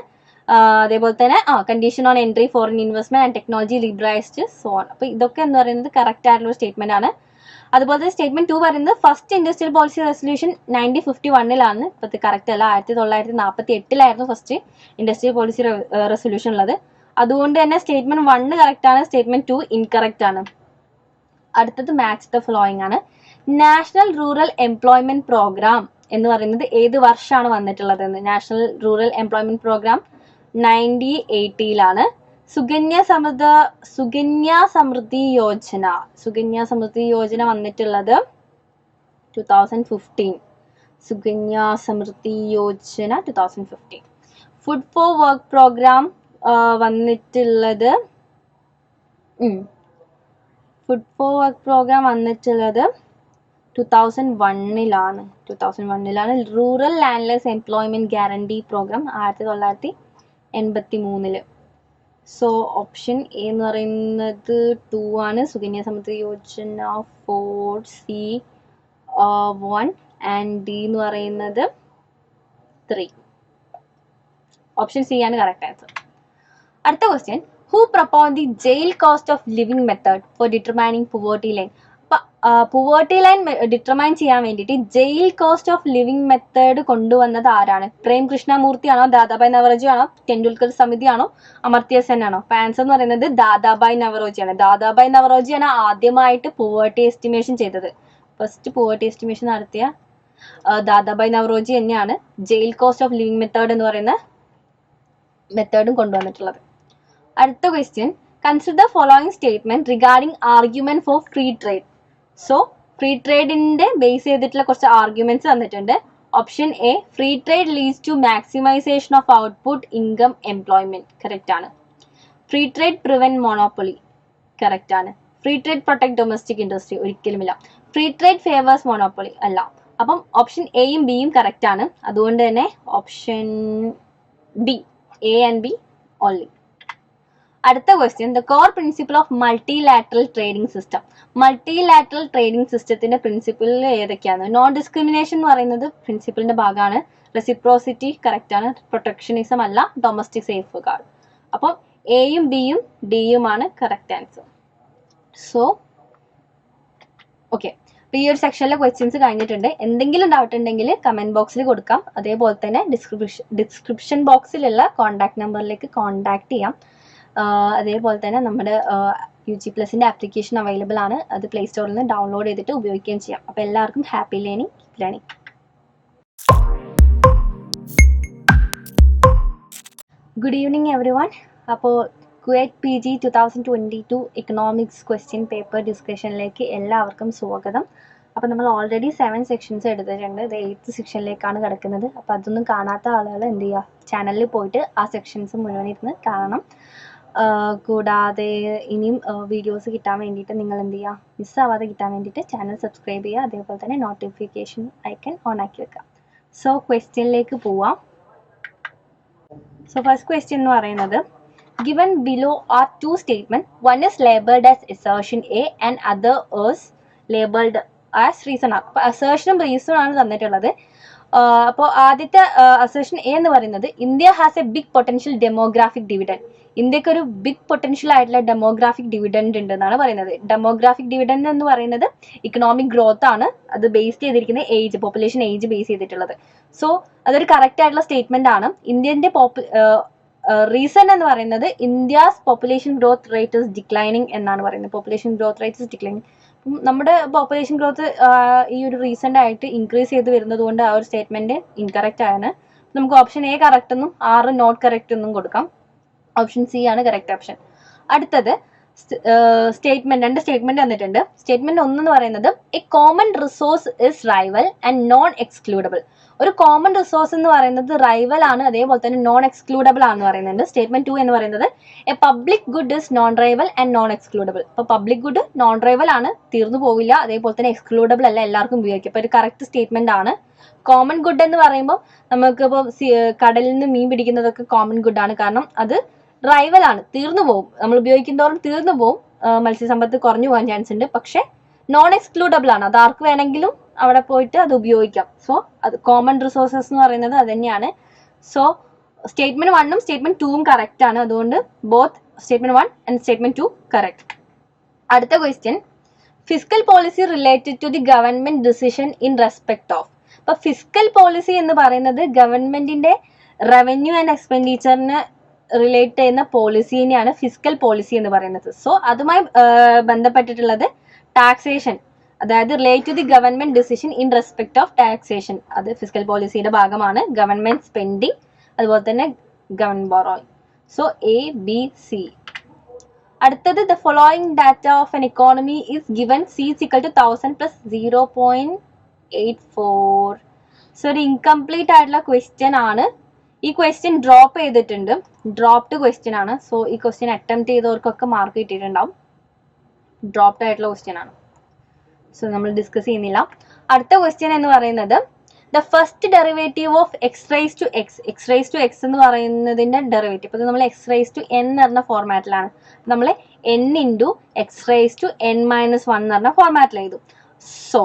അതേപോലെ തന്നെ condition on entry foreign investment and technology liberalised so on. അപ്പോൾ ഇതൊക്കെ എന്ന് പറയുന്നത് കറക്റ്റ് ആയിട്ടുള്ള സ്റ്റേറ്റ്മെന്റ് ആണ്. അതുപോലെ തന്നെ സ്റ്റേറ്റ്മെന്റ് 2 പറയുന്നത് ഫസ്റ്റ് ഇൻഡസ്ട്രിയൽ പോളിസി റെസൊല്യൂഷൻ 1951 ഇപ്പോഴത്തെ കറക്റ്റ് അല്ല, 1948 ഫസ്റ്റ് ഇൻഡസ്ട്രിയൽ പോളിസി റെസൊല്യൂഷൻ ഉള്ളത്. അതുകൊണ്ട് തന്നെ സ്റ്റേറ്റ്മെന്റ് 1 കറക്റ്റ് ആണ്, സ്റ്റേറ്റ്മെന്റ് 2 ഇൻകറക്റ്റ് ആണ്. അടുത്തത് മാച്ച് ദ ഫോളോയിങ് ആണ്. നാഷണൽ റൂറൽ എംപ്ലോയ്മെന്റ് പ്രോഗ്രാം എന്ന് പറയുന്നത് ഏത് വർഷമാണ് വന്നിട്ടുള്ളത് എന്ന്. National rural employment program 1980 Sukanya Samriddhi Yojana വന്നിട്ടുള്ളത് 2015. Sukanya Samriddhi Yojana 2015. Food for work program വന്നിട്ടുള്ളത് 2001 rural landless employment guarantee program 1983. So option A എന്ന് പറയുന്നത് 2 ആണ്. Sukanya Samriddhi Yojana 4, C 1 and D എന്ന് പറയുന്നത് 3. ഓപ്ഷൻ സി ആണ് കറക്റ്റ് ആൻസർ. അടുത്ത question, who propound the jail cost of living method for determining poverty line. Poverty line determine ചെയ്യാൻ വേണ്ടിയിട്ട് jail cost of living method കൊണ്ടുവന്നത് ആരാണ്? പ്രേം കൃഷ്ണമൂർത്തി ആണോ, ദാദാബായ് നവറോജി ആണോ, ടെണ്ടുൽക്കർ സമിതി ആണോ, അമർത്യ സെൻ ആണോ? അപ്പൊ ആൻസർ എന്ന് പറയുന്നത് ദാദാബായ് നവറോജിയാണ്. ദാദാബായ് നവറോജിയാണ് ആദ്യമായിട്ട് പുവേർട്ടി എസ്റ്റിമേഷൻ ചെയ്തത്. ഫസ്റ്റ് പുവേർട്ടി എസ്റ്റിമേഷൻ നടത്തിയ ദാദാബായ് നവറോജി തന്നെയാണ് jail cost of living method എന്ന് പറയുന്ന മെത്തേഡും കൊണ്ടുവന്നിട്ടുള്ളത്. അടുത്ത question, consider the following statement regarding argument for free trade. So free ട്രേഡിന്റെ ബേസ് ചെയ്തിട്ടുള്ള കുറച്ച് ആർഗ്യുമെന്റ്സ് തന്നിട്ടുണ്ട്. Option A, free trade leads to maximisation of output, income, employment. Correct ആണ്. Free trade prevent monopoly. Correct ആണ്. Free trade protect domestic industry. ഒരിക്കലുമില്ല. Free trade favours monopoly. അല്ല. അപ്പം ഓപ്ഷൻ എയും ബിയും കറക്റ്റ് ആണ്. അതുകൊണ്ട് തന്നെ option B, A and B only. അടുത്ത question, the core principle of multilateral trading system. Multilateral trading സിസ്റ്റത്തിന്റെ പ്രിൻസിപ്പിൾ ഏതൊക്കെയാണ്? നോൺ ഡിസ്ക്രിമിനേഷൻ എന്ന് പറയുന്നത് പ്രിൻസിപ്പിളിന്റെ ഭാഗമാണ്. റെസിപ്രോസിറ്റി കറക്റ്റ് ആണ്. പ്രൊട്ടക്ഷനിസം അല്ല. Domestic safeguard. അപ്പം എയും ബിയും ഡിയുമാണ് കറക്റ്റ് ആൻസർ. സോ ഓക്കെ, ഈ ഒരു സെക്ഷനിലെ ക്വസ്റ്റ്യൻസ് കഴിഞ്ഞിട്ടുണ്ട്. എന്തെങ്കിലും ഡൗട്ട് ഉണ്ടെങ്കിൽ കമന്റ് ബോക്സിൽ കൊടുക്കാം. അതേപോലെ തന്നെ ഡിസ്ക്രിപ്ഷൻ ബോക്സിലുള്ള കോൺടാക്ട് നമ്പറിലേക്ക് കോൺടാക്ട് ചെയ്യാം. അതേപോലെ തന്നെ നമ്മുടെ UG+ ആപ്ലിക്കേഷൻ അവൈലബിൾ ആണ്. അത് പ്ലേ സ്റ്റോറിൽ നിന്ന് ഡൗൺലോഡ് ചെയ്തിട്ട് ഉപയോഗിക്കുകയും ചെയ്യാം. അപ്പോൾ എല്ലാവർക്കും happy learning, keep learning. Good evening everyone. അപ്പോൾ CUET PG 2022 economics question paper ഡിസ്കഷനിലേക്ക് എല്ലാവർക്കും സ്വാഗതം. അപ്പോൾ നമ്മൾ ഓൾറെഡി 7 സെക്ഷൻസ് എടുത്തിട്ടുണ്ട്. ഇത് 8th സെക്ഷനിലേക്കാണ് കിടക്കുന്നത്. അപ്പോൾ അതൊന്നും കാണാത്ത ആളുകൾ എന്ത് ചെയ്യുക, ചാനലിൽ പോയിട്ട് ആ സെക്ഷൻസ് മുഴുവൻ ഇരുന്ന് കാണണം. കൂടാതെ ഇനിയും വീഡിയോസ് കിട്ടാൻ വേണ്ടിയിട്ട് നിങ്ങൾ എന്ത് ചെയ്യുക, മിസ്സാവാതെ കിട്ടാൻ വേണ്ടിയിട്ട് ചാനൽ സബ്സ്ക്രൈബ് ചെയ്യുക. അതേപോലെ തന്നെ നോട്ടിഫിക്കേഷൻ ഐക്കൺ ഓൺ ആക്കി വെക്കുക. സോ ക്വസ്റ്റ്യനിലേക്ക് പോവാം. സോ ഫസ്റ്റ് ക്വസ്റ്റ്യൻ എന്ന് പറയുന്നത്, given below are two statements. One is labeled as assertion A and other is labeled as reason R. അപ്പോൾ അസേർഷനും റീസണും ആണ് തന്നിട്ടുള്ളത്. അപ്പോൾ ആദ്യത്തെ അസേർഷൻ എ എന്ന് പറയുന്നത്, India has a big potential demographic dividend. ഇന്ത്യക്ക് ഒരു ബിഗ് പൊട്ടൻഷ്യൽ ആയിട്ടുള്ള ഡെമോഗ്രാഫിക് ഡിവിഡൻഡ് ഉണ്ട് എന്നാണ് പറയുന്നത്. ഡെമോഗ്രാഫിക് ഡിവിഡൻഡ് എന്ന് പറയുന്നത് ഇക്കണോമിക് ഗ്രോത്ത് ആണ്. അത് ബേസ് ചെയ്തിരിക്കുന്ന ഏജ്, പോപ്പുലേഷൻ ഏജ് ബേസ് ചെയ്തിട്ടുള്ളത്. സോ അതൊരു കറക്റ്റ് ആയിട്ടുള്ള സ്റ്റേറ്റ്മെന്റ് ആണ്. ഇന്ത്യന്റെ റീസൺ എന്ന് പറയുന്നത് India's population growth rate is declining എന്നാണ് പറയുന്നത്. Population growth rate is declining. നമ്മുടെ പോപ്പുലേഷൻ ഗ്രോത്ത് ഈ ഒരു റീസെന്റ് ആയിട്ട് ഇൻക്രീസ് ചെയ്ത് വരുന്നത് കൊണ്ട് ആ ഒരു സ്റ്റേറ്റ്മെന്റ് ഇൻകറക്റ്റ് ആണ്. നമുക്ക് ഓപ്ഷൻ എ കറക്റ്റ് എന്നും 6 നോട്ട് കറക്റ്റ് എന്നും കൊടുക്കാം. ഓപ്ഷൻ സി ആണ് കറക്റ്റ് ഓപ്ഷൻ. അടുത്തത് സ്റ്റേറ്റ്മെന്റ്, 2 സ്റ്റേറ്റ്മെന്റ് തന്നിട്ടുണ്ട്. സ്റ്റേറ്റ്മെന്റ് 1 എന്ന് പറയുന്നത്, A common resource is rival and non excludable. ഒരു കോമൺ റിസോഴ്സ് എന്ന് പറയുന്നത് റൈവൽ ആണ്, അതേപോലെ തന്നെ നോൺ എക്സ്ക്ലൂഡബിൾ ആണെന്ന് പറയുന്നുണ്ട്. സ്റ്റേറ്റ്മെന്റ് 2 എന്ന് പറയുന്നത്, A public good is known rival and non excludable. അപ്പോൾ പബ്ലിക് ഗുഡ് നോൺ റൈവൽ ആണ്, തീർന്നു പോവില്ല, അതേപോലെ തന്നെ എക്സ്ക്ലൂഡബിൾ അല്ല, എല്ലാവർക്കും ഉപയോഗിക്കും. അപ്പോൾ ഒരു കറക്റ്റ് സ്റ്റേറ്റ്മെന്റ് ആണ്. കോമൺ ഗുഡ് എന്ന് പറയുമ്പോൾ നമുക്കിപ്പോൾ കടലിൽ നിന്ന് മീൻ പിടിക്കുന്നതൊക്കെ കോമൺ ഗുഡ് ആണ്, കാരണം അത് റൈവലാണ്, തീർന്നു പോകും, നമ്മൾ ഉപയോഗിക്കുന്നതോറും തീർന്നു പോകും, മത്സ്യസമ്പത്ത് കുറഞ്ഞു പോകാൻ ചാൻസ് ഉണ്ട്. പക്ഷെ നോൺ എക്സ്ക്ലൂഡബിൾ ആണ്, അത് ആർക്ക് വേണമെങ്കിലും അവിടെ പോയിട്ട് അത് ഉപയോഗിക്കാം. സോ അത് കോമൺ റിസോഴ്സസ് എന്ന് പറയുന്നത് അത് തന്നെയാണ്. സോ സ്റ്റേറ്റ്മെന്റ് 1 സ്റ്റേറ്റ്മെന്റ് 2 കറക്റ്റ് ആണ്. അതുകൊണ്ട് both statement 1 and statement 2 correct. അടുത്ത question, fiscal policy related to the government decision in respect of. അപ്പൊ ഫിസ്ക്കൽ പോളിസി എന്ന് പറയുന്നത് ഗവൺമെന്റിന്റെ റവന്യൂ ആൻഡ് എക്സ്പെൻഡിച്ചറിന് റിലേറ്റ് ചെയ്യുന്ന പോളിസിനെയാണ് ഫിസ്ക്കൽ പോളിസി എന്ന് പറയുന്നത്. സോ അതുമായി ബന്ധപ്പെട്ടിട്ടുള്ളത് ടാക്സേഷൻ, അതായത് relate to the government decision in respect of taxation, അത് ഫിസ്ക്കൽ പോളിസിയുടെ ഭാഗമാണ്. ഗവൺമെന്റ് സ്പെൻഡിങ്, അതുപോലെ തന്നെ government borrowing. So A B C. അടുത്തത്, the following data of an economy is given C is equal to 1000 plus 0.84. So ഒരു ഇൻകംപ്ലീറ്റ് ആയിട്ടുള്ള ക്വസ്റ്റ്യൻ ആണ്. ഈ ക്വസ്റ്റ്യൻ ഡ്രോപ്പ് ചെയ്തിട്ടുണ്ട്, ഡ്രോപ്ഡ് ക്വസ്റ്റ്യൻ ആണ്. സോ ഈ ക്വസ്റ്റ്യൻ അറ്റംപ്റ്റ് ചെയ്തവർക്കൊക്കെ മാർക്ക് കിട്ടിയിട്ടുണ്ടാവും. ഡ്രോപ്ഡ് ആയിട്ടുള്ള ക്വസ്റ്റ്യൻ ആണ്, സോ നമ്മൾ ഡിസ്കസ് ചെയ്യുന്നില്ല. അടുത്ത ക്വസ്റ്റ്യൻ എന്ന് പറയുന്നത്, the first derivative of X raise to X. X raise to X എന്ന് പറയുന്നതിന്റെ ഡെറിവേറ്റീവ്, ഇപ്പൊ നമ്മൾ എക്സ് റൈസ് ടു എൻ എന്ന് പറഞ്ഞ ഫോർമാറ്റിലാണ്, നമ്മൾ N into X raise to N minus 1 എന്ന് പറഞ്ഞ ഫോർമാറ്റിൽ എഴുതു. സോ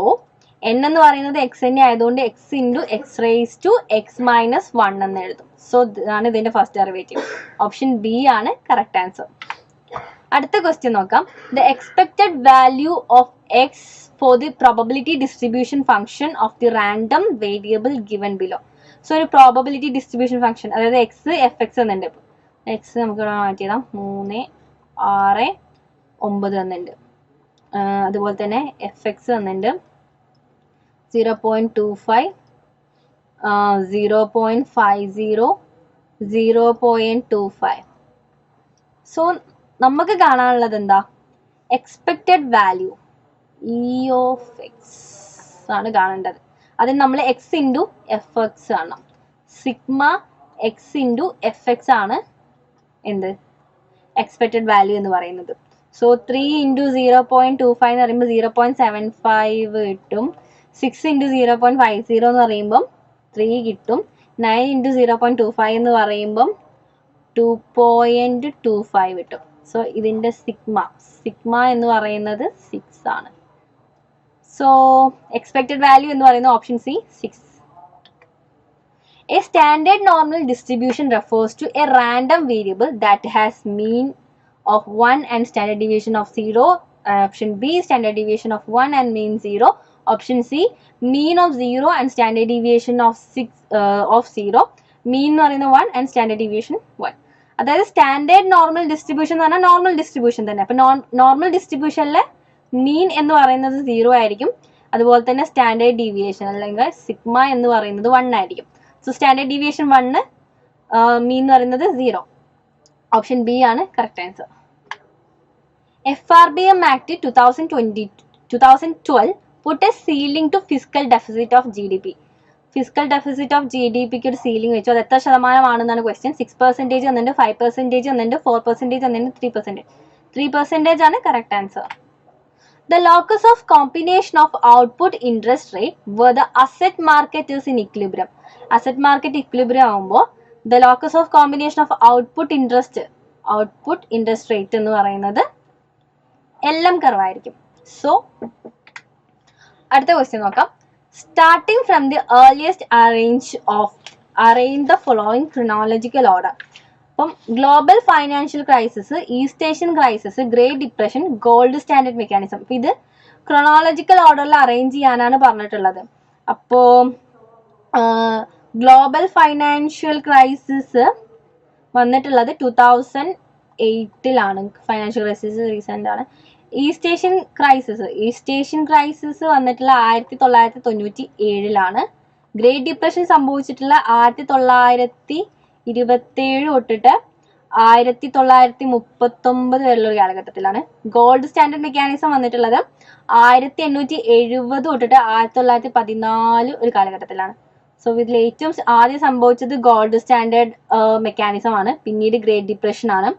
എൻ എന്ന് പറയുന്നത് എക്സ് തന്നെ ആയതുകൊണ്ട് X into X raise to X minus 1 എന്ന് എഴുതും. സോ ഇതാണ് ഇതിന്റെ ഫസ്റ്റ് ഡെറിവേറ്റീവ്. ഓപ്ഷൻ ബി ആണ് കറക്റ്റ് ആൻസർ. അടുത്ത ക്വസ്റ്റ്യൻ നോക്കാം, the expected value of X for the probability distribution function of the random variable given below. So ഒരു പ്രോബബിലിറ്റി ഡിസ്ട്രിബ്യൂഷൻ ഫംഗ്ഷൻ, അതായത് എക്സ് എഫ് എക്സ് എന്നുണ്ട്. എക്സ് നമുക്ക് മാറ്റിയതാം 3, 6, 9 എന്നുണ്ട്. അതുപോലെ തന്നെ എഫ് എക്സ് എന്നുണ്ട് 0.25, 0.50, 0.25. സോ നമുക്ക് കാണാനുള്ളത് എന്താ, expected value E of X ആണ് കാണേണ്ടത്. അതിന് നമ്മൾ എക്സ് ഇൻറ്റു എഫ് എക്സ് കാണണം. Sigma X into F X ആണ് എന്ത് എക്സ്പെക്റ്റഡ് വാല്യൂ എന്ന് പറയുന്നത്. സോ 3 ഇൻറ്റു 0.25 എന്ന് പറയുമ്പോൾ 0.75 കിട്ടും. 6 ഇൻറ്റു 0.50 എന്ന് പറയുമ്പം 3 കിട്ടും. 9 ഇൻറ്റു 0.25 എന്ന് പറയുമ്പം 2.25 കിട്ടും. സോ ഇതിന്റെ സിഗ്മ എന്ന് പറയുന്നത് 6 ആണ്. സോ എക്സ്പെക്റ്റഡ് വാല്യൂ എന്ന് പറയുന്നത് option C 6. A standard normal distribution refers to a random variable that has mean of 1 and standard deviation of 0. Option B, standard deviation of 1 and mean 0. Option C, mean of 0 and standard deviation of 0. Mean എന്ന് പറയുന്നത് 1 and standard deviation 1. അതായത് സ്റ്റാൻഡേർഡ് നോർമൽ ഡിസ്ട്രിബ്യൂഷൻ എന്ന് പറഞ്ഞാൽ നോർമൽ ഡിസ്ട്രിബ്യൂഷൻ തന്നെ. അപ്പൊ നോർമൽ ഡിസ്ട്രിബ്യൂഷനിലെ മീൻ എന്ന് പറയുന്നത് 0 ആയിരിക്കും. അതുപോലെ തന്നെ സ്റ്റാൻഡേർഡ് ഡീവിയേഷൻ അല്ലെങ്കിൽ സിഗ്മ എന്ന് പറയുന്നത് 1 ആയിരിക്കും. സോ സ്റ്റാൻഡേർഡ് ഡീവിയേഷൻ 1, മീൻ എന്ന് പറയുന്നത് 0. ഓപ്ഷൻ ബി ആണ് correct answer. FRBM Act 2012 put a ceiling to fiscal deficit of GDP. Physical deficit of GDP ഒരു സീലിംഗ് വെച്ചു. അത് എത്ര ശതമാനമാണെന്നാണ് ക്വസ്റ്റ്യൻ. 6% വന്നിട്ടുണ്ട്, 5% വന്നിട്ടുണ്ട്, 4% വന്നിട്ടുണ്ട്, 3%. 3% ആണ് correct answer. The locus of combination of output interest rate where the asset market is in equilibrium. Asset market equilibrium ആകുമ്പോൾ the locus of combination of output interest rate എന്ന് പറയുന്നത് LM കർവ് ആയിരിക്കും. സോ അടുത്ത ക്വസ്റ്റ്യൻ നോക്കാം. Starting from the earliest arrange the following chronological order. അപ്പം global financial crisis, east Asian crisis, great depression, gold standard mechanism. അപ്പം ഇത് ക്രൊണോളജിക്കൽ ഓർഡറിൽ അറേഞ്ച് ചെയ്യാനാണ് പറഞ്ഞിട്ടുള്ളത്. അപ്പോൾ ഗ്ലോബൽ ഫൈനാൻഷ്യൽ ക്രൈസിസ് വന്നിട്ടുള്ളത് 2008 ഫൈനാൻഷ്യൽ ക്രൈസിസ് റീസെന്റ് ആണ്. ഈസ്റ്റ് ഏഷ്യൻ ക്രൈസിസ് വന്നിട്ടുള്ള 1997 ഗ്രേറ്റ് ഡിപ്രഷൻ സംഭവിച്ചിട്ടുള്ള 1927 തൊട്ടിട്ട് 1939 വരെയുള്ള ഒരു കാലഘട്ടത്തിലാണ്. ഗോൾഡ് സ്റ്റാൻഡേർഡ് മെക്കാനിസം വന്നിട്ടുള്ളത് 1870 തൊട്ടിട്ട് 1914 ഒരു കാലഘട്ടത്തിലാണ്. സോ ഇതിൽ ഏറ്റവും ആദ്യം സംഭവിച്ചത് ഗോൾഡ് സ്റ്റാൻഡേർഡ് മെക്കാനിസം ആണ്, പിന്നീട് ഗ്രേറ്റ് ഡിപ്രഷൻ ആണ്,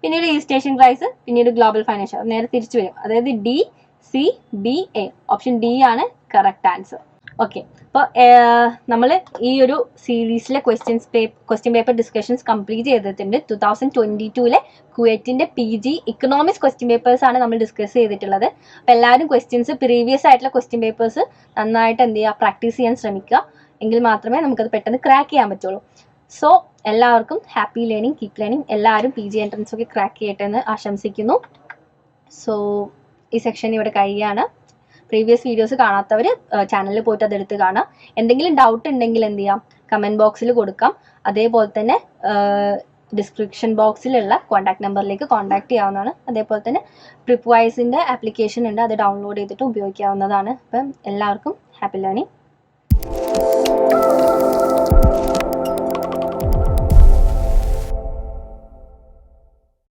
പിന്നീട് ഈസ്റ്റ് ഏഷ്യൻ ക്രൈസിസ്, പിന്നീട് ഗ്ലോബൽ ഫൈനാൻഷ്യൽ. നേരെ തിരിച്ചു വരും. അതായത് DCBA. ഓപ്ഷൻ ഡി ആണ് കറക്റ്റ് ആൻസർ. ഓക്കെ, അപ്പോൾ നമ്മൾ ഈ ഒരു സീരീസിലെ ക്വസ്റ്റ്യൻ പേപ്പർ ഡിസ്കഷൻസ് കംപ്ലീറ്റ് ചെയ്തിട്ടുണ്ട്. 2022 കുവൈറ്റിന്റെ PG ഇക്കണോമിക്സ് ക്വസ്റ്റ്യൻ പേപ്പേഴ്സാണ് നമ്മൾ ഡിസ്കസ് ചെയ്തിട്ടുള്ളത്. അപ്പോൾ എല്ലാവരും ക്വസ്റ്റ്യൻസ് പ്രീവിയസ് ആയിട്ടുള്ള ക്വസ്റ്റ്യൻ പേപ്പേഴ്സ് നന്നായിട്ട് എന്ത് ചെയ്യുക, പ്രാക്ടീസ് ചെയ്യാൻ ശ്രമിക്കുക. എങ്കിൽ മാത്രമേ നമുക്കത് പെട്ടെന്ന് ക്രാക്ക് ചെയ്യാൻ പറ്റുള്ളൂ. സോ എല്ലാവർക്കും ഹാപ്പി ലേണിംഗ്, കീപ് ലേണിംഗ്. എല്ലാവരും PG എൻട്രൻസ് ഒക്കെ ക്രാക്ക് ചെയ്യട്ടെ എന്ന് ആശംസിക്കുന്നു. സോ ഈ സെക്ഷൻ ഇവിടെ കഴിയാണ്. പ്രീവിയസ് വീഡിയോസ് കാണാത്തവർ ചാനലിൽ പോയിട്ട് അതെടുത്ത് കാണാം. എന്തെങ്കിലും ഡൗട്ട് ഉണ്ടെങ്കിൽ എന്ത് ചെയ്യാം, കമൻറ്റ് ബോക്സിൽ കൊടുക്കാം. അതേപോലെ തന്നെ ഡിസ്ക്രിപ്ഷൻ ബോക്സിലുള്ള കോൺടാക്ട് നമ്പറിലേക്ക് കോൺടാക്ട് ചെയ്യാവുന്നതാണ്. അതേപോലെ തന്നെ പ്രിപ്വൈസിൻ്റെ ആപ്ലിക്കേഷൻ ഉണ്ട്, അത് ഡൗൺലോഡ് ചെയ്തിട്ട് ഉപയോഗിക്കാവുന്നതാണ്. അപ്പം എല്ലാവർക്കും ഹാപ്പി ലേണിംഗ്.